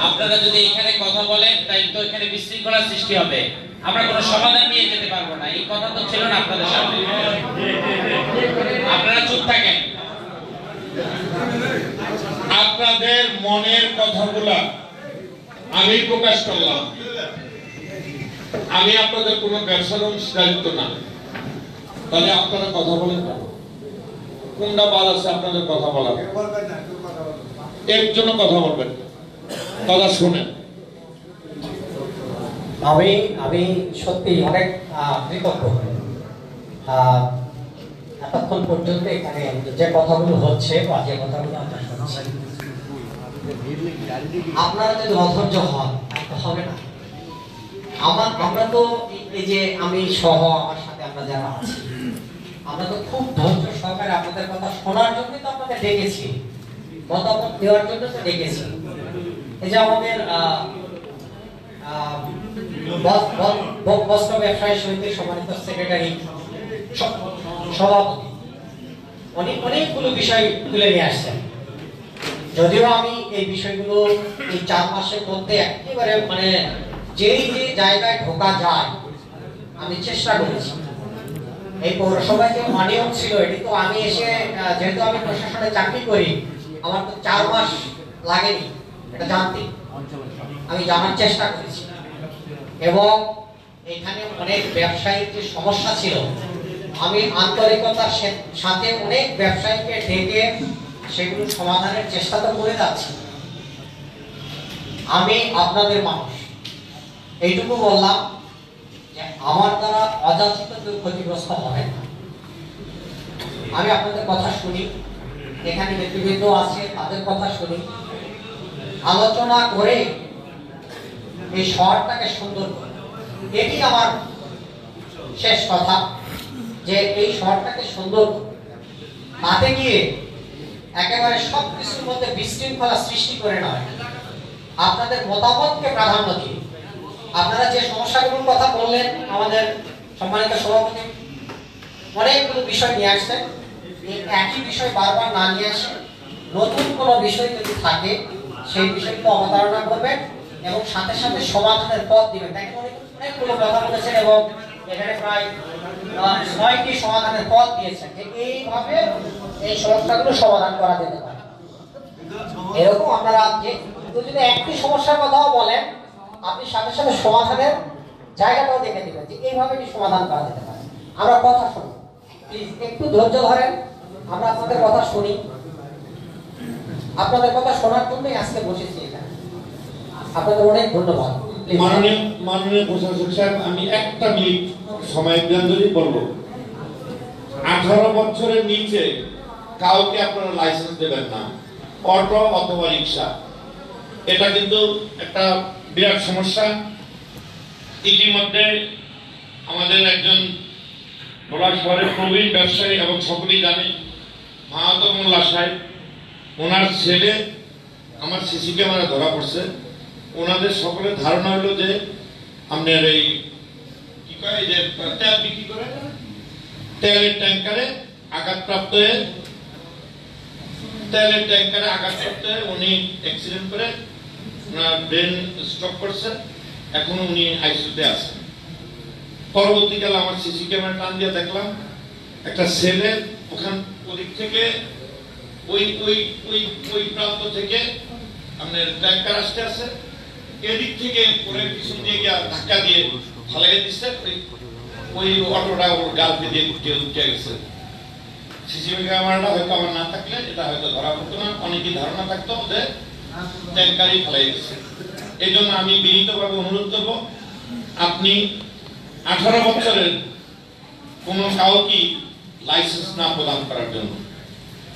আপনারা যদি এখানে কথা বলেন তাই তো এখানে বিশৃঙ্খলা সৃষ্টি হবে, আমরা কোনো সমাধান নিয়ে যেতে পারবো না। এই কথা তো ছিল না আপনাদের সামনে। আপনারা চুপ থাকেন। আপনাদের মনের কথাগুলা আমি প্রকাশ করলাম। আমি আপনাদের কোনো ব্যবসার অংশীদারিত্ব না, তাহলে আপনারা কথা বলেন না। কোনটা বাদ আছে আপনাদের কথা বলার? এর জন্য কথা বলবেন, কথা শুনেন। আমি সত্যি অনেক কৃতজ্ঞ। এতক্ষণ পর্যন্ত এখানে যে কথাগুলো হচ্ছে বা যে কথাগুলো আমরা শুনছি, আপনারা যদি অধৈর্য হন তাহলে হবে না। আমরা তো এই যে আমি সহ আমার সাথে আমরা যারা আছি, আমরা তো খুব ধৈর্য সহকারে আপনাদের কথা শোনার জন্যই তো আপনাদের ডেকেছি, মতামত দেওয়ার জন্য তো ডেকেছি। এই যে আমাদের বস্ত্র ব্যবসায়ী সমিতির সম্মানিত সেক্রেটারি সভাপতি অনেকগুলো বিষয় তুলে নিয়ে আসছেন। যদিও আমি এই বিষয়গুলো এই 4 মাসের মধ্যে একেবারে মানে যে জায়গায় ঢোকা যায় আমি চেষ্টা করেছি। এই পৌরসভায় যে অনিয়ম ছিল এটি তো আমি এসে, যেহেতু আমি প্রশাসনে চাকরি করি, আমার তো 4 মাস লাগেনি এটা জানতে। আমি জানার চেষ্টা করেছি এবং এখানে অনেক ব্যবসায়ীর যে সমস্যা ছিল আমি আন্তরিকতার সাথে অনেক ব্যবসায়ীকে ডেকে সেগুলো সমাধানের চেষ্টা তো করে যাচ্ছি। আমি আপনাদের মানুষ, এইটুকু বললাম যে আমার দ্বারা অযাচিত কেউ ক্ষতিগ্রস্ত হবে না। আমি আপনাদের কথা শুনি, এখানে নেতৃবৃন্দ আছে তাদের কথা শুনি, আলোচনা করে এই শহরটাকে সুন্দর করে, এটি আমার শেষ কথা, যে এই শহরটাকে সুন্দর তাতে গিয়ে একেবারে সবকিছুর মধ্যে বিশৃঙ্খলা সৃষ্টি করে নয়, আপনাদের মতামতকে প্রাধান্য দিয়ে আপনারা যে সমস্যাগুলোর কথা বললেন, আমাদের সম্মানিত সভাপতি অনেকগুলো বিষয় নিয়ে আসছেন। এই একই বিষয় বারবার না নিয়ে আসে নতুন কোনো বিষয় যদি থাকে সেই বিষয়গুলো অবতারণা করবেন এবং সাথে সাথে সমাধানের পথ দিবেন। দেখেন অনেকগুলো কথা বলেছেন এবং এখানে প্রায় 6টি সমাধানের পথ দিয়েছেন যে এইভাবে এই সমস্যাগুলো সমাধান করা যেতে পারে। এরকম আপনারা যদি একটি সমস্যার কথাও বলেন আপনি সাথে সাথে সমাধানের জায়গাটাও দেখে দিবেন যে এইভাবে কি সমাধান করা যেতে পারে। আমরা কথা শুনি, প্লিজ একটু ধৈর্য ধরেন, আমরা আপনাদের কথা শুনি। আপনাদের কথা শোনার জন্যই আজকে বসেছি এখানে। আপনাদের অনেক ধন্যবাদ। মাননীয় প্রশাসক সাহেব, আমি একটা মিনিট সময় দেন যদি বলবো। 18 বছরের নিচে কাউকে আপনারা লাইসেন্স দেবেন না, অটো অথবা রিক্সা। এটা কিন্তু একটা বিরাট সমস্যা। ইতিমধ্যে আমাদের একজন ভোলা শহরের প্রবীণ ব্যবসায়ী এবং সকলেই জানে মাহাতো মোল্লা সাহেব, ওনার ছেলে আমার সিসি ক্যামেরা ধরা পড়ছে। ওনাদের সকলের ধারণা হলো যে আপনার এই কি কয় যে তেল বিক্রি করে তেলের ট্যাঙ্কারে আঘাতপ্রাপ্ত হয়ে উনি অ্যাক্সিডেন্ট করে ওনার ব্রেন স্ট্রোক করছে। এখন উনি আইসিইউতে আছেন। পরবর্তীকালে আমার সিসি ক্যামেরা টান দিয়ে দেখলাম একটা ছেলে ওদিক থেকে ওই প্রান্ত থেকে আপনার ট্যাঙ্কার আসতে আছে, এদিক থেকে পরে পিছন দিয়ে গিয়ে ধাক্কা দিয়ে ফালাই দিচ্ছে। ওই অটোটা ওর গালকে দিয়ে উঠে গেছে। সিসিটিভি ক্যামেরাটা হয়তো আমার না থাকলে এটা হয়তো ধরা পড়তো না, অনেকেই ধারণা থাকতো যে ট্যাঙ্কারই ফালাই দিচ্ছে। এই জন্য আমি বিনীতভাবে অনুরোধ করব আপনি 18 বছরের কোন কাউকে লাইসেন্স না প্রদান করার জন্য।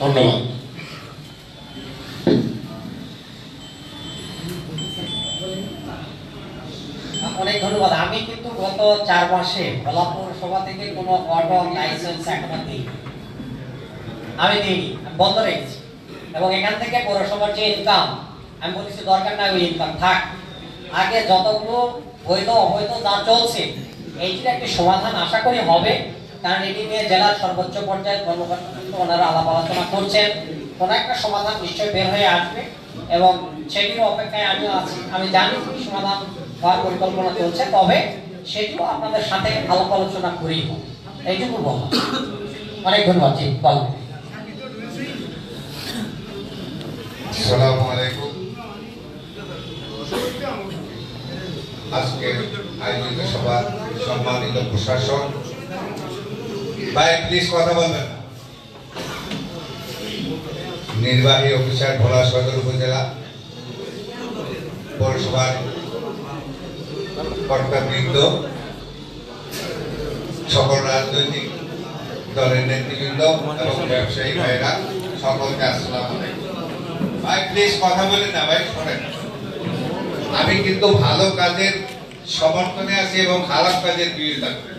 ধন্যবাদ। অনেক ধন্যবাদ। আমি কিন্তু গত 4 মাসে ভোলা পৌরসভা থেকে কোনো অটো লাইসেন্স এখনো দিই, আমি দিইনি, আমি বন্ধ রেখেছি। এবং এখান থেকে পৌরসভার যে ইনকাম, আমি বলেছি দরকার নাই ওই ইনকাম থাক, আগে যতগুলো বৈধ অবৈধ যা চলছে এইটির একটি সমাধান আশা করি হবে। কারণ এটি নিয়ে জেলার সর্বোচ্চ পর্যায়ে কর্মকর্তা কিন্তু ওনারা আলাপ আলোচনা করছেন, কোনো একটা সমাধান নিশ্চয়ই বের হয়ে আসবে এবং সেটির অপেক্ষায় আমিও আছি। আমি জানি কি সমাধান হওয়ার পরিকল্পনা চলছে, তবে সেটিও আপনাদের সাথে আলাপ আলোচনা করেই হবে, এইটুকু বললাম। অনেক ধন্যবাদ। জি বলুন। আসসালামু আলাইকুম। আজকে আয়োজিত সভার সম্মানিত প্রশাসক ভাই, প্লিজ কথা বলবেন। নির্বাহী অফিসার ভোলা সদর উপজেলা পৌরসভার কর্তাবৃন্দ, সকল রাজনৈতিক দলের নেতৃবৃন্দ এবং ব্যবসায়ী ভাইরা, সকলকে আসসালামু আলাইকুম। ভাই প্লিজ কথা বলেন না ভাই, শোনেন। আমি কিন্তু ভালো কাজের সমর্থনে আছি এবং খারাপ কাজের বিরোধিতা করি,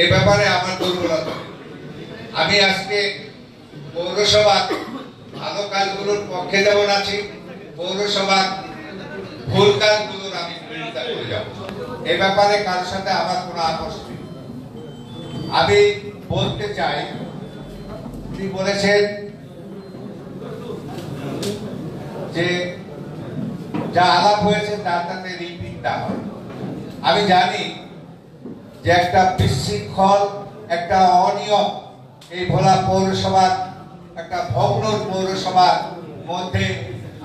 এই ব্যাপারে আমার দুর্বলতা। আমি আজকে পৌরসভা ভালো কাজগুলোর পক্ষে যেমন আছি, পৌরসভা ভুল কাজগুলোর আমি বিরোধিতা করে যাব, এই ব্যাপারে কারোর সাথে আমার কোনো আপোষ নেই। আমি বলতে চাই, তিনি বলেছেন যে যা আলাপ হয়েছে তার তাতে রিপিট না হয়। আমি জানি যে একটা বিশৃঙ্খল, একটা অনিয়ম এই ভোলা পৌরসভার, একটা ভগ্ন পৌরসভার মধ্যে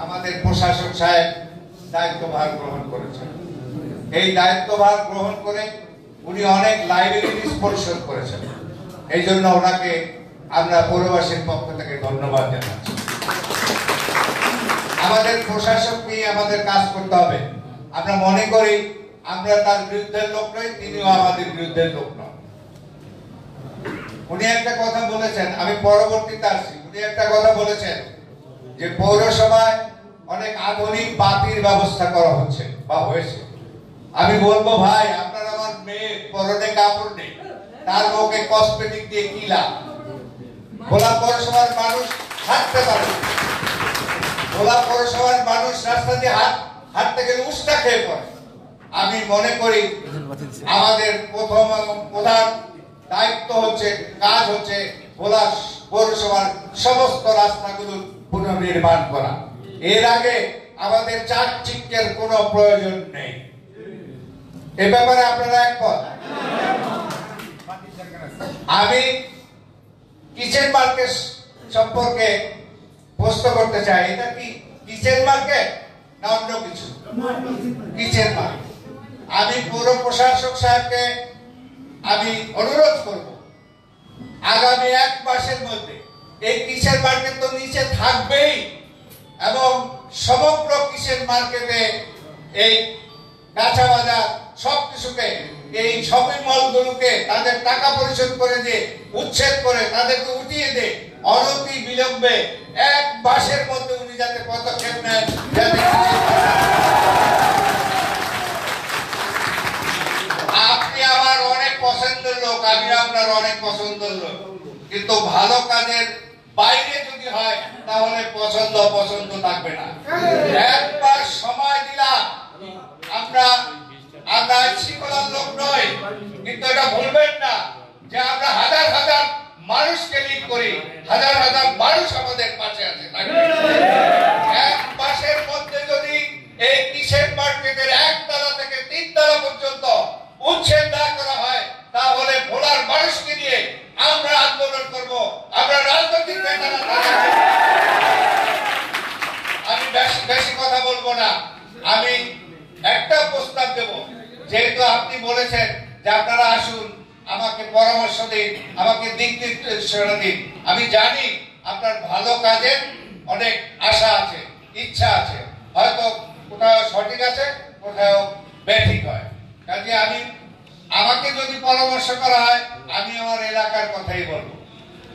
আমাদের প্রশাসক সাহেব দায়িত্বভার গ্রহণ করেছেন। এই দায়িত্বভার গ্রহণ করে উনি অনেক লাইবিলিটিস পরিশোধ করেছেন, এই জন্য ওনাকে আমরা পৌরবাসীর পক্ষ থেকে ধন্যবাদ জানাচ্ছি। আমাদের প্রশাসক নিয়ে আমাদের কাজ করতে হবে। আমরা মনে করি আমরা তার বিরুদ্ধের লোক নই, তিনিও আমাদের বিরুদ্ধের লোক নন। উনি একটা কথা বলেছেন, আমি পরবর্তীতে আসছি, উনি একটা কথা বলেছেন যে পৌরসভায় অনেক আধুনিক বাতির ব্যবস্থা করা হচ্ছে বা হয়েছে। আমি বলবো ভাই, আপনার আমার মেয়ে পরনে কাপড় নেই, তার মুখে কসমেটিক দিয়ে কি লাভ? ভোলা পৌরসভার মানুষ হাঁটতে পারে, ভোলা পৌরসভার মানুষ রাস্তা দিয়ে হাঁটতে গেলে উষ্টা খেয়ে পড়ে। আমি মনে করি আমাদের প্রথম এবং প্রধান দায়িত্ব হচ্ছে, কাজ হচ্ছে ভোলা পৌরসভার সমস্ত রাস্তাগুলো পুনর্নির্মাণ করা। এর আগে আমাদের চাকচিক্যের কোনো প্রয়োজন নেই। এ ব্যাপারে আপনারা একমত? আমি কিচেন মার্কেট সম্পর্কে প্রশ্ন করতে চাই, এটা কি কিচেন মার্কেট না অন্য কিছু? Kitchen market. আমি পৌর প্রশাসক সাহেবকে আমি অনুরোধ করব, আগামী 1 মাসের মধ্যে এই কিচেন মার্কেট তো নিচে থাকবেই, এবং সমগ্র কিচেন মার্কেটে এই কাঁচা বাজার সবকিছুকে, এই শপিং মলগুলোকে তাদের টাকা পরিশোধ করে দিয়ে উচ্ছেদ করে তাদেরকে উঠিয়ে দিয়ে অনতি বিলম্বে 1 মাসের মধ্যে উনি যাতে পদক্ষেপ নেন। আপনি আমার অনেক পছন্দের লোক, আমি আপনার অনেক পছন্দের লোক, কিন্তু ভালো কাজের বাইরে যদি হয় তাহলে পছন্দ থাকবে না। একবার সময় দিলাম, আমরা শৃঙ্খলার লোক নয়, কিন্তু এটা ভুলবেন না যে আমরা হাজার হাজার মানুষকে লিড করি, হাজার হাজার মানুষ আমাদের পাশে আছে। 1 মাসের মধ্যে যদি এই কিচেন মার্কেটের 1 তলা থেকে 3 তলা পর্যন্ত উচ্ছেদ না করা হয়, তাহলে ভোলার মানুষকে নিয়ে আমরা আন্দোলন করব। আমরা রাজনৈতিক নেতারা, আমি বেশি কথা বলবো না, আমি একটা প্রস্তাব দেব। যেহেতু আপনি বলেছেন যে আপনারা আসুন, আমাকে পরামর্শ দিন, আমাকে দিক নির্দেশনা দিন। আমি জানি আপনার ভালো কাজের অনেক আশা আছে, ইচ্ছা আছে, হয়তো কোথাও সঠিক আছে কোথাও ব্যাঠিক হয়। কাজে আমাকে যদি পরামর্শ করা হয় আমি আমার এলাকার কথাই বলবো।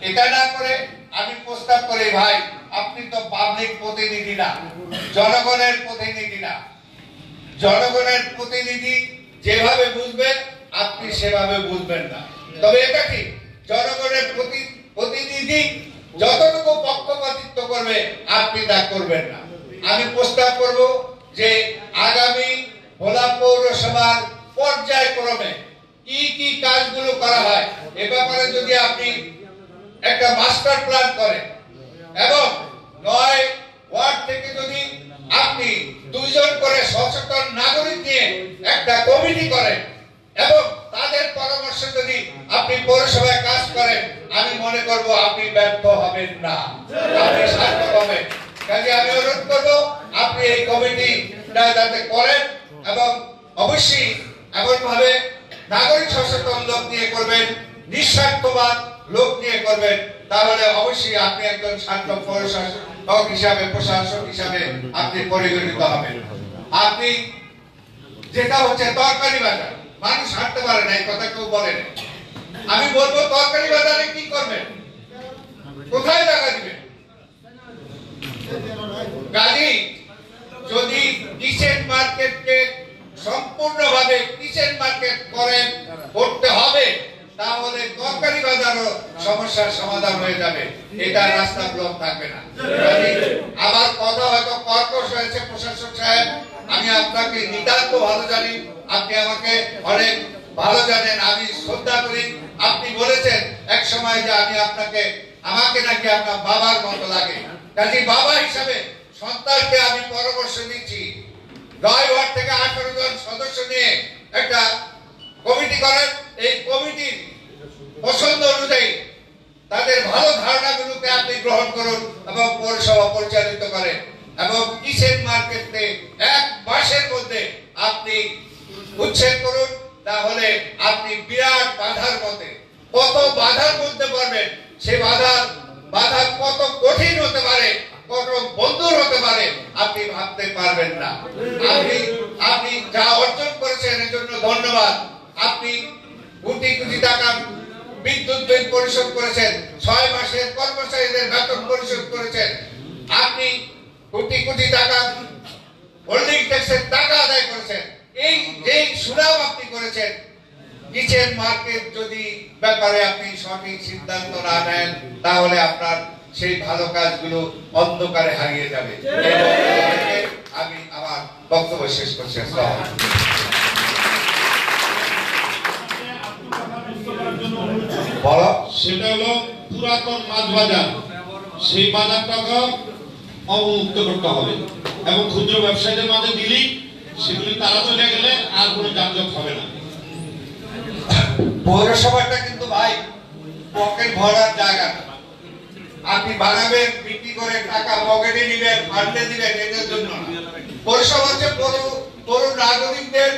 এটা না করে আমি প্রস্তাব করি, ভাই আপনি তো পাবলিক প্রতিনিধি না, জনগণের প্রতিনিধি না। জনগণের প্রতিনিধি যেভাবে বুঝবেন আপনি সেভাবে বুঝবেন না। তবে এটা ঠিক, জনগণের প্রতিনিধি যতটুকু পক্ষপাতিত্ব করবে আপনি তা করবেন না। আমি প্রস্তাব করব যে আগামী ভোলা পৌরসভার পর্যায়ক্রমে কি কি কাজগুলো করা হয় এ ব্যাপারে যদি আপনি একটা মাস্টার প্ল্যান করেন এবং 9 ওয়ার্ড থেকে যদি আপনি 2 জন করে সচেতন নাগরিক নিয়ে একটা কমিটি করেন এবং তাদের পরামর্শ যদি আপনি পৌরসভায় কাজ করেন, আমি মনে করব আপনি ব্যর্থ হবেন না, আপনি সার্থক হবেন। কাজে আমি অনুরোধ করব আপনি এই কমিটিটা যাতে করেন এবং অবশ্যই এমন ভাবে নাগরিক সচেতন লোক নিয়ে করবেন, নিঃস্বার্থবাদ লোক নিয়ে করবেন, তাহলে অবশ্যই আপনি একজন সার্থক পৌরশাসক হিসাবে, প্রশাসক হিসাবে আপনি পরিগণিত হবেন। আপনি যেটা হচ্ছে তরকারি বাজার, মানুষ হাঁটতে পারে না, এই কথা কেউ বলে না। আমি বলবো তরকারি বাজারে কি করবেন, কোথায় জায়গা দিবেন? কাজী যদি কিচেন মার্কেটকে সম্পূর্ণভাবে কিচেন মার্কেট করতে হবে, তাহলে তরকারি বাজারও সমস্যার সমাধান হয়ে যাবে, এটা রাস্তা ব্লক থাকবে না। আমার কথা হয়তো কর্কশ হয়েছে প্রশাসক সাহেব, আমি আপনাকে নিতান্ত ভালো জানি, আপনি আমাকে অনেক ভালো জানেন, আমি শ্রদ্ধা করি। আপনি বলেছেন এক সময় যে আমাকে নাকি আপনার বাবার মতো লাগে। কাজে বাবা হিসাবে সন্তানকে আমি পরামর্শ দিচ্ছি, 9 ওয়ার্ড থেকে 18 জন সদস্য নিয়ে একটা কমিটি করেন। এই কমিটির পছন্দ অনুযায়ী তাদের ভালো ধারণাগুলোকে আপনি গ্রহণ করুন এবং পৌরসভা পরিচালিত করেন এবং কিচেন মার্কেটে 1 মাসের মধ্যে আপনি উচ্ছেদ করুন। তাহলে আপনি বিরাট বাধার মধ্যে, কত বাধার মধ্যে পড়বেন, সে বাধা কত কঠিন হতে পারে, কত বন্ধুর হতে পারে আপনি ভাবতে পারবেন না। আপনি যা অর্জন করেছেন এর জন্য ধন্যবাদ। আপনি কোটি কোটি টাকা বিদ্যুৎ বিল পরিশোধ করেছেন, 6 মাসের কর্মচারীদের বেতন পরিশোধ করেছেন, আপনি কোটি কোটি টাকা হোল্ডিং ট্যাক্সের টাকা আদায় করেছেন। এই সুনাম আপনি করেছেন। কিচেন মার্কেট যদি ব্যাপারে আপনি সঠিক সিদ্ধান্ত না নেন, তাহলে আপনার সেই ভালো কাজগুলো অন্ধকারে হারিয়ে যাবে। আমি আমার বক্তব্য শেষ করছি। সেটা হলো পুরাতন মাছ বাজার, সেই বাজারটাকে অবমুক্ত করতে হবে এবং ক্ষুদ্র ব্যবসায়ীদের মাঝে দিলেই সেগুলি তারা চলে গেলে আর কোনো যানজট হবে না। পৌরসভাটা কিন্তু ভাই পকেট ভরার জায়গা না। আপনি বানাবেন, বিক্রি করে টাকা পকেটে নিবেন, ফান্ডে দিবেন, এদের জন্য না। পৌরসভা হচ্ছে পৌর নাগরিকদের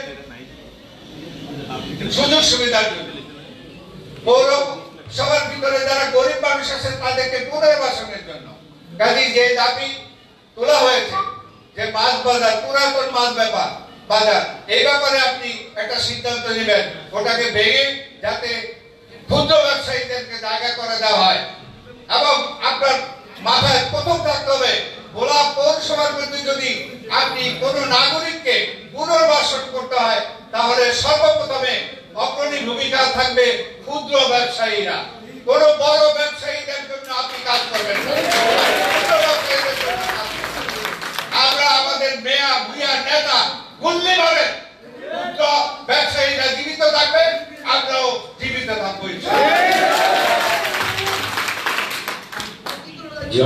সুযোগ সুবিধার জন্য। পৌরসভার ভিতরে যারা গরিব মানুষ আছে তাদেরকে পুনর্বাসনের জন্য। কাজে যে দাবি তোলা হয়েছে যে মাছ বাজার, পুরাতন মাছ বাজার, এই ব্যাপারে আপনি একটা সিদ্ধান্ত নেবেন, ওটাকে ভেঙে যাতে ক্ষুদ্র ব্যবসায়ীদেরকে জায়গা করে দেওয়া হয়। এবং আপনার মাথায় প্রথম থাকতে হবে, ভোলা পৌরসভার মধ্যে যদি আপনি কোন নাগরিককে পুনর্বাসন করতে হয়, তাহলে সর্বপ্রথমে অগ্রণী ভূমিকা থাকবে ক্ষুদ্র ব্যবসায়ীরা। কোন বড় ব্যবসায়ীদের জন্য আপনি কাজ করবেন না। আমরা আমাদের মেয়া ভুইয়া নেতা গুল্লি মারে ক্ষুদ্র ব্যবসায়ীরা জীবিত থাকবে, আমরাও জীবিত থাকবো।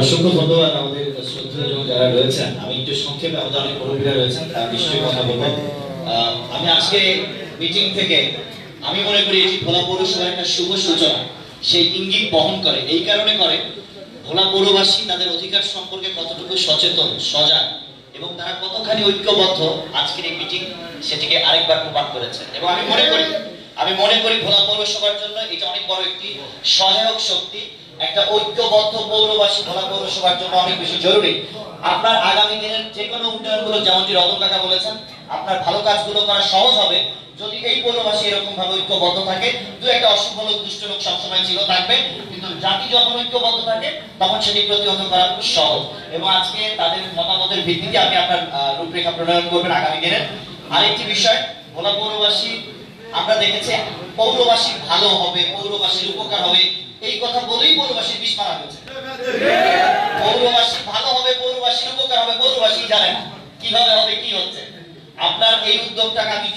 অসংখ্য ধন্যবাদ আমাদের শ্রদ্ধেয় যারা রয়েছেন। আমি একটু সংক্ষেপে, আমাদের অনেক মুরব্বীরা রয়েছেন, তারা নিশ্চয়ই কথা বলবো। আমি আজকে মিটিং থেকে আমি মনে করি এটি ভোলা পৌরসভার একটা শুভ সূচনা, সেই ইঙ্গিত বহন করে। এই কারণে করে ভোলা পৌরবাসী তাদের অধিকার সম্পর্কে কতটুকু সচেতন, সজাগ এবং তারা কতখানি ঐক্যবদ্ধ, আজকের এই মিটিং সেটিকে আরেকবার প্রমাণ করেছে। এবং আমি মনে করি ভোলা পৌরসভার জন্য এটা অনেক বড় একটি সহায়ক শক্তি, একটা ঐক্যবদ্ধ পৌরবাসী ভোলা পৌরসভার জন্য অনেক বেশি জরুরি। আপনার আগামী দিনের যে কোনো উন্নয়নগুলো, যেমনটি রতন কাকা বলেছেন, আপনার ভালো কাজগুলো করা সহজ হবে যদি এই পৌরবাসী এরকম ভাবে ঐক্যবদ্ধ থাকে। দু একটা অশুভ লোক, দুষ্ট লোক সবসময় ছিল, থাকবে, কিন্তু জাতি যখন ঐক্যবদ্ধ থাকে তখন সেটি প্রতিহত করা খুব সহজ। এবং আজকে তাদের মতামতের ভিত্তিতে আপনি আপনার রূপরেখা প্রণয়ন করবেন আগামী দিনের। আরেকটি বিষয়, ভোলা পৌরবাসী আমরা দেখেছি পৌরবাসী ভালো হবে, পৌরবাসীর উপকার হবে, এই কথা বলেই পৌরবাসীর বিষ মারা হয়েছে। পৌরবাসী ভালো হবে, পৌরবাসীর উপকার হবে, পৌরবাসী জানে না কিভাবে হবে, কি হচ্ছে। আপনার এই উদ্যোগটাকে আমি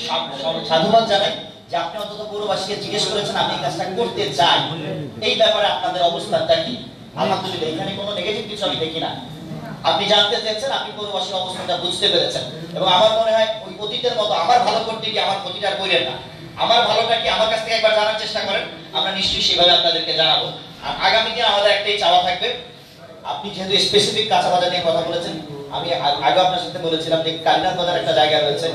সাধুবাদ জানাই যে আপনি অন্তত পৌরবাসীকে জিজ্ঞেস করেছেন আমি এই কাজটা করতে চাই। এই ব্যাপারে আপনাদের অবস্থানটা কি? আলহামদুলিল্লাহ, এখানে কোনো নেগেটিভ কিছু আমি দেখি না। আপনি জানতে চেয়েছেন, আপনি পৌরবাসীর অবস্থানটা বুঝতে পেরেছেন। এবং আমার মনে হয় ওই অতীতের মতো আমার ভালো করতে গিয়ে আমার ক্ষতিটা করেন না। আমার ভালোটা কি আমার কাছ থেকে একবার জানার চেষ্টা করেন, আমরা নিশ্চয়ই সেভাবে আপনাদেরকে জানাবো। আর আগামী দিনে আমাদের একটাই চাওয়া থাকবে, আপনি যেহেতু স্পেসিফিক কাঁচা বাজার নিয়ে কথা বলেছেন, আমি আগে আপনার সাথে বলেছিলাম যে কালিনাথ বাজার একটা জায়গা রয়েছে,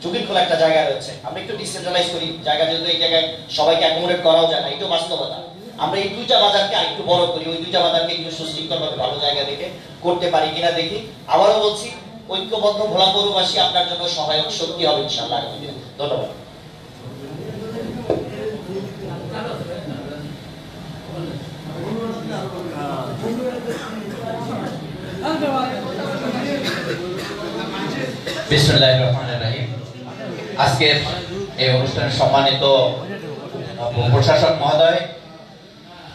জুগিরখোলা একটা জায়গা রয়েছে, আমরা একটু ডিসেন্ট্রালাইজ করি জায়গা, যেহেতু এই জায়গায় সবাইকে অ্যাকোমোডেট করাও যায় না, এটাও বাস্তবতা। আমরা এই দুইটা বাজারকে আরেকটু বড় করি, ওই দুইটা বাজারকে একটু সুশৃঙ্খলভাবে ভালো জায়গা দেখে করতে পারি কিনা দেখি। আবারও বলছি, ঐক্যবদ্ধ ভোলা পৌরবাসী আপনার জন্য সহায়ক শক্তি হবে ইনশাআল্লাহ আগামী দিনে। ধন্যবাদ। বিসমিল্লাহির রহমানির রহিম। আজকের এই অনুষ্ঠানে সম্মানিত প্রশাসক মহোদয়,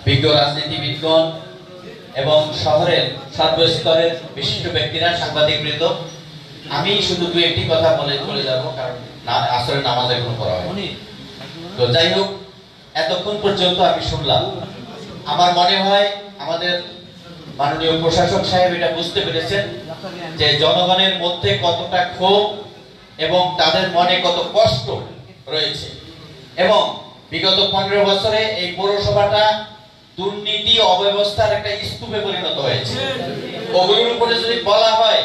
বিজ্ঞ রাজনীতিবিদগণ এবং শহরের সর্বস্তরের বিশিষ্ট ব্যক্তিরা, সাংবাদিকবৃন্দ, আমি শুধু দুই একটি কথা বলে যাব, কারণ আসলে নামাজ এখনো পড়া হয়নি। তো যাই হোক, এতক্ষণ পর্যন্ত আমি শুনলাম, আমার মনে হয় আমাদের মাননীয় প্রশাসক সাহেব এটা বুঝতে পেরেছেন যে জনগণের মধ্যে কতটা ক্ষোভ এবং তাদের মনে কত কষ্ট রয়েছে। এবং বিগত 15 বছরে এই পৌরসভাটা দুর্নীতি, অব্যবস্থার একটা স্তূপে পরিণত হয়েছে। ওগুলোর উপরে যদি বলা হয়,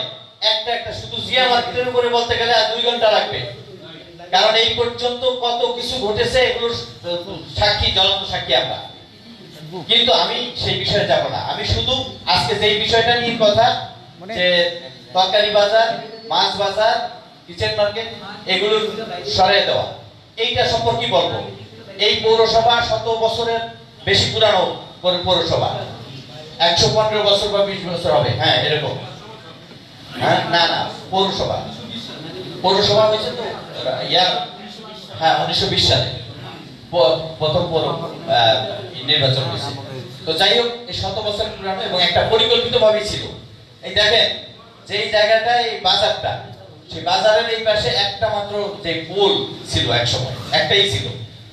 একটা শুধু জিয়া মার্কেটের উপরে বলতে গেলে 2 ঘন্টা লাগবে, কারণ এই পর্যন্ত কত কিছু ঘটেছে, এগুলোর সাক্ষী, জ্বলন্ত সাক্ষী আমরা। কিন্তু আমি সেই বিষয়ে যাব না, আমি শুধু আজকে যে বিষয়টা নিয়ে কথা, যে তরকারি বাজার, মাছ বাজার, কিচেন মার্কেট, এগুলো সরিয়ে দেওয়া, এইটা সম্পর্কে বলবো। এই পৌরসভা 100 বছরের বেশি পুরানো পৌরসভা, 115 বছর বা 20 বছর হবে, হ্যাঁ এরকম। হ্যাঁ, না পৌরসভা হয়েছে তো হ্যাঁ 1920 সালে প্রথম নির্বাচন হয়েছে। তো যাই হোক, এই 100 বছর পুরানো এবং একটা পরিকল্পিত ভাবে ছিল। এই দেখেন, যে জায়গাটা, এই বাজারটা, সেই বাজারের এই পাশে একটা মাত্র যে পুল ছিল, এক সময় একটাই ছিল।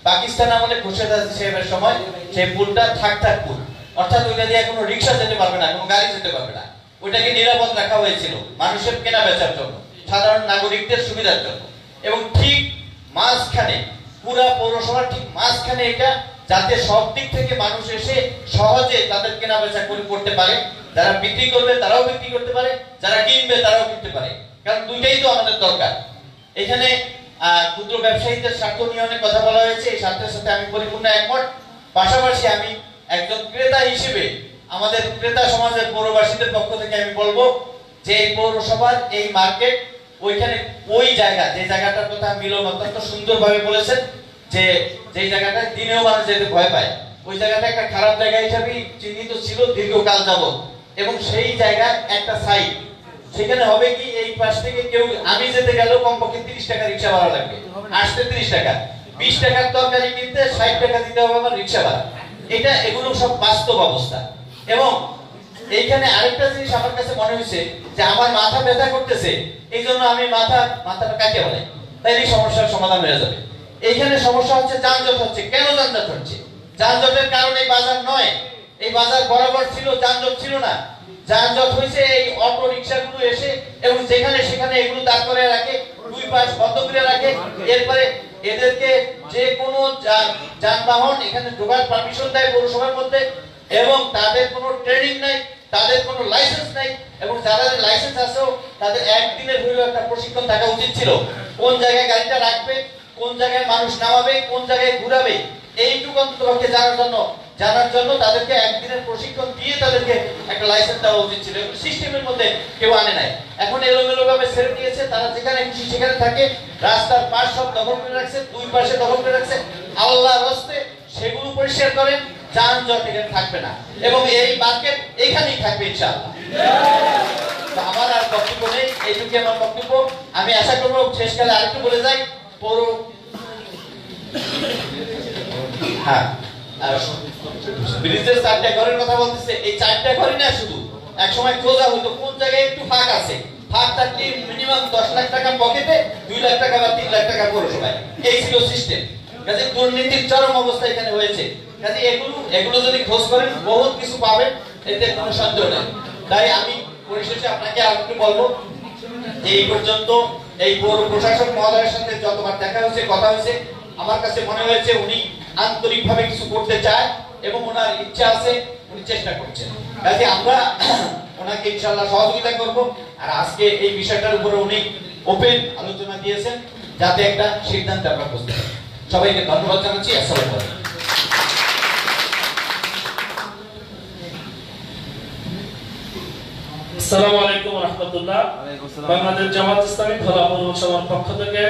পাকিস্তান আমলে খুরশেদ সাহেবের সময় সেই পুলটা থাক পুল, অর্থাৎ ওইটা দিয়ে কোনো রিক্সা যেতে পারবে না, কোনো গাড়ি যেতে পারবে না। ওইটাকে নিরাপদ রাখা হয়েছিল মানুষের কেনা বেচার জন্য, সাধারণ নাগরিকদের সুবিধার জন্য। এবং ঠিক মাঝখানে, পুরা পৌরসভার ঠিক মাঝখানে এটা, যাতে সব দিক থেকে মানুষ এসে সহজে তাদের কেনা বেচা করতে পারে, যারা বিক্রি করবে তারাও বিক্রি করতে পারে, যারা কিনবে তারাও কিনতে পারে, কারণ দুইটাই তো আমাদের দরকার। এখানে ক্ষুদ্র ব্যবসায়ীদের স্বার্থ নিয়ে অনেক কথা বলা হয়েছে, এই স্বার্থের সাথে আমি পরিপূর্ণ একমত। পাশাপাশি আমি একজন ক্রেতা হিসেবে আমাদের ক্রেতা সমাজের পৌরবাসীদের পক্ষ থেকে আমি বলবো যে এই পৌরসভার এই মার্কেট, ওইখানে ওই জায়গা, যে জায়গাটার কথা মিলন অত্যন্ত সুন্দরভাবে বলেছেন, যে জায়গাটা দিনেও মানুষ যেতে ভয় পায়, ওই জায়গাটা একটা খারাপ জায়গা হিসাবে চিহ্নিত ছিল দীর্ঘকাল যাবত। এবং সেই জায়গা একটা সাইড, সেখানে হবে কি, এই পাশ থেকে কেউ, আমি যেতে গেলেও কমপক্ষে 30 টাকা রিক্সা ভাড়া লাগবে, আসতে 30 টাকা, 20 টাকার তরকারি কিনতে 60 টাকা দিতে হবে আমার রিক্সা ভাড়া। এগুলো সব বাস্তব অবস্থা। এবং এইখানে আরেকটা জিনিস আমার কাছে মনে হয়েছে যে আমার মাথা ব্যথা করতেছে, এই জন্য আমি মাথাটা কাটিয়ে বলাই, তাইলে সমস্যার সমাধান হয়ে যাবে। এইখানে সমস্যা হচ্ছে যানজট হচ্ছে। কেন যানজট হচ্ছে? যানজটের কারণ এই বাজার নয়, এই বাজার বরাবর ছিল, যানজট ছিল না। যানজট হয়েছে এই অটো রিক্সাগুলো এসে এবং যেখানে সেখানে এগুলো দাঁড় করে রাখে, দুই পাশ বন্ধ করে রাখে। এরপরে এদেরকে যে কোনো যানবাহন এখানে ঢোকার পারমিশন দেয় পৌরসভার মধ্যে, এবং তাদের কোনো ট্রেনিং নাই, তাদের কোনো লাইসেন্স নাই। এবং যারা লাইসেন্স আছে তাদের একদিনের হলেও একটা প্রশিক্ষণ থাকা উচিত ছিল, কোন জায়গায় গাড়িটা রাখবে, কোন জায়গায় মানুষ নামাবে, কোন জায়গায় ঘুরাবে, এইটুকু অন্ততপক্ষে জানার জন্য জানার জন্য তাদেরকে একদিনের প্রশিক্ষণ দিয়ে তাদেরকে একটা লাইসেন্স দেওয়া উচিত ছিল। সিস্টেমের মধ্যে কেউ আনে নাই, এখন এলোমেলো ভাবে ছেড়ে দিয়েছে। তারা যেখানে খুশি সেখানে থাকে, রাস্তার পাশ সব দখল করে রাখছে, দুই পাশে দখল করে রাখছে। আল্লাহর রাস্তে সেগুলো পরিষ্কার করেন, যানজট এখানে থাকবে না এবং এই মার্কেট এখানেই থাকবে ইনশাআল্লাহ। আমার আর বক্তব্য নেই, এইটুকু আমার বক্তব্য। আমি আশা করবো শেষকালে আরেকটু বলে যাই, পৌর হ্যাঁ ব্রিজের 4টা ঘরের কথা বলতেছে, এই 4টা ঘরই না শুধু, এক সময় খোঁজা হতো কোন জায়গায় একটু ফাঁক আছে, ফাঁক থাকলে মিনিমাম 10 লাখ টাকা পকেটে, 2 লাখ টাকা বা 3 লাখ টাকা পৌরসভায়, এই ছিল সিস্টেম। কাজে দুর্নীতির চরম অবস্থা এখানে হয়েছে। কাজে এগুলো যদি খোঁজ করেন বহুত কিছু পাবেন, এতে কোনো সন্দেহ নেই। তাই আমি পরিশেষে আপনাকে আরেকটু বলবো যে এই পর্যন্ত এই পৌর প্রশাসক মহোদয়ের সাথে যতবার দেখা হয়েছে, কথা হয়েছে, আমার কাছে মনে হয়েছে উনি আন্তরিকভাবে কিছু করতে চায় এবং ওনার ইচ্ছা আছে, উনি চেষ্টা করছেন। কাজে আমরা ওনাকে ইনশাআল্লাহ সহযোগিতা করব। আর আজকে এই বিষয়টার উপরে উনি ওপেন আলোচনা দিয়েছেন যাতে একটা সিদ্ধান্তে আমরা পৌঁছতে পারি। সবাইকে ধন্যবাদ জানাচ্ছি। আসসালামু আলাইকুম। আসসালামু আলাইকুম ওয়া রাহমাতুল্লাহ। বাংলাদেশ জামাত ইসলামী ভোলা পৌরসভার পক্ষ থেকে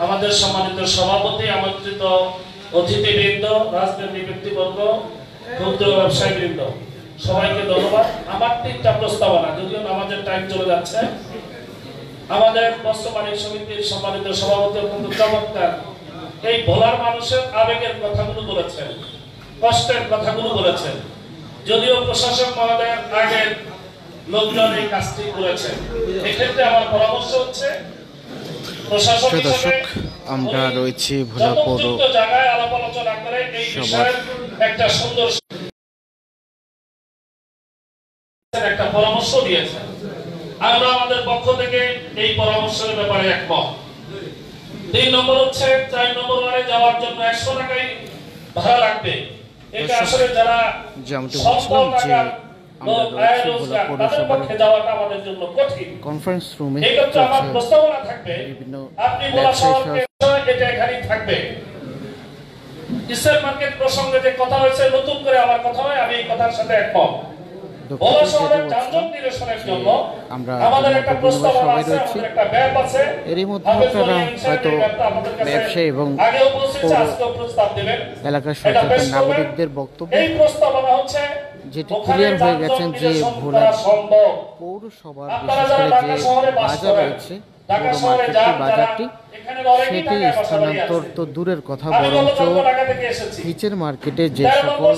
আমাদের সম্মানিত সভাপতি, আমন্ত্রিত অতিথিবৃন্দ, রাজনৈতিক ব্যক্তিবর্গ, ক্ষুদ্র ব্যবসায়ীবৃন্দ, সবাইকে ধন্যবাদ। আমার 3টা প্রস্তাবনা, যদিও আমাদের টাইম চলে যাচ্ছে। আমাদের বস্ত্র বাণিজ্য সমিতির সম্মানিত সভাপতি অত্যন্ত চমৎকার এই ভোলার মানুষের আবেগের কথাগুলো বলেছেন, কষ্টের কথাগুলো বলেছেন। যদিও প্রশাসক মহোদয়ের আগের লোকজন এই কাজটি করেছেন, এক্ষেত্রে আমার পরামর্শ হচ্ছে প্রশাসক হিসেবে আমরা রয়েছি ভোলা পৌর জায়গায় আলাপ আলোচনা করে এই বিষয়ের একটা সুন্দর একটা পরামর্শ দিয়েছেন। আমরা আমাদের পক্ষ থেকে এই পরামর্শের ব্যাপারে একমত। 3 নম্বর হচ্ছে 4 নম্বর ওয়ার্ডে যাওয়ার জন্য 100 টাকাই ভাড়া লাগবে। এটা আসলে যারা সম্পদ টাকার কনফারেন্স রুমে বিভিন্ন মার্কেট প্রসঙ্গে যে কথা হয়েছে, নতুন করে আমার কথা হয়, আমি এই কথার সাথে একমত। ভোলা শহরের যানজট নিরসনের জন্য আমাদের একটা প্রস্তাবনা আছে, আমাদের একটা ব্যাপ আছে। এরই মধ্যে আপনারা হয়তো ব্যবসায়ী এবং এলাকার সচেতন নাগরিকদের বক্তব্য এই প্রস্তাবনা হচ্ছে যেটি ক্লিয়ার হয়ে গেছেন যে ভোলা পৌরসভার বিশেষ করে যে বাজার রয়েছে, বাজারটি সেটি স্থানান্তর তো দূরের কথা, বরঞ্চ নিচের মার্কেটে যে সকল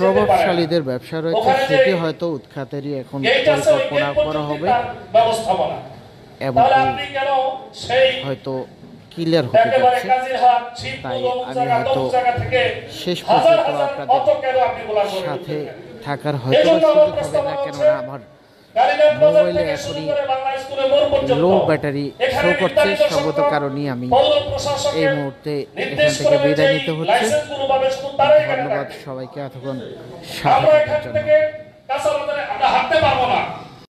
প্রভাবশালীদের ব্যবসা রয়েছে সেটি হয়তো উৎখাতেরই এখন পরিকল্পনা করা হবে এবং হয়তো ক্লিয়ার হতে যাচ্ছে। তাই আমি হয়তো শেষ পর্যন্ত আপনাদের সাথে থাকার হয়তো সুযোগ হবে না, কেননা আমার মোবাইলে এখনই লো ব্যাটারি শো করছে। সর্বত কারণেই আমি এই মুহূর্তে এখান থেকে বিদায় নিতে হচ্ছে। ধন্যবাদ সবাইকে এতক্ষণ সাথে থাকার জন্য।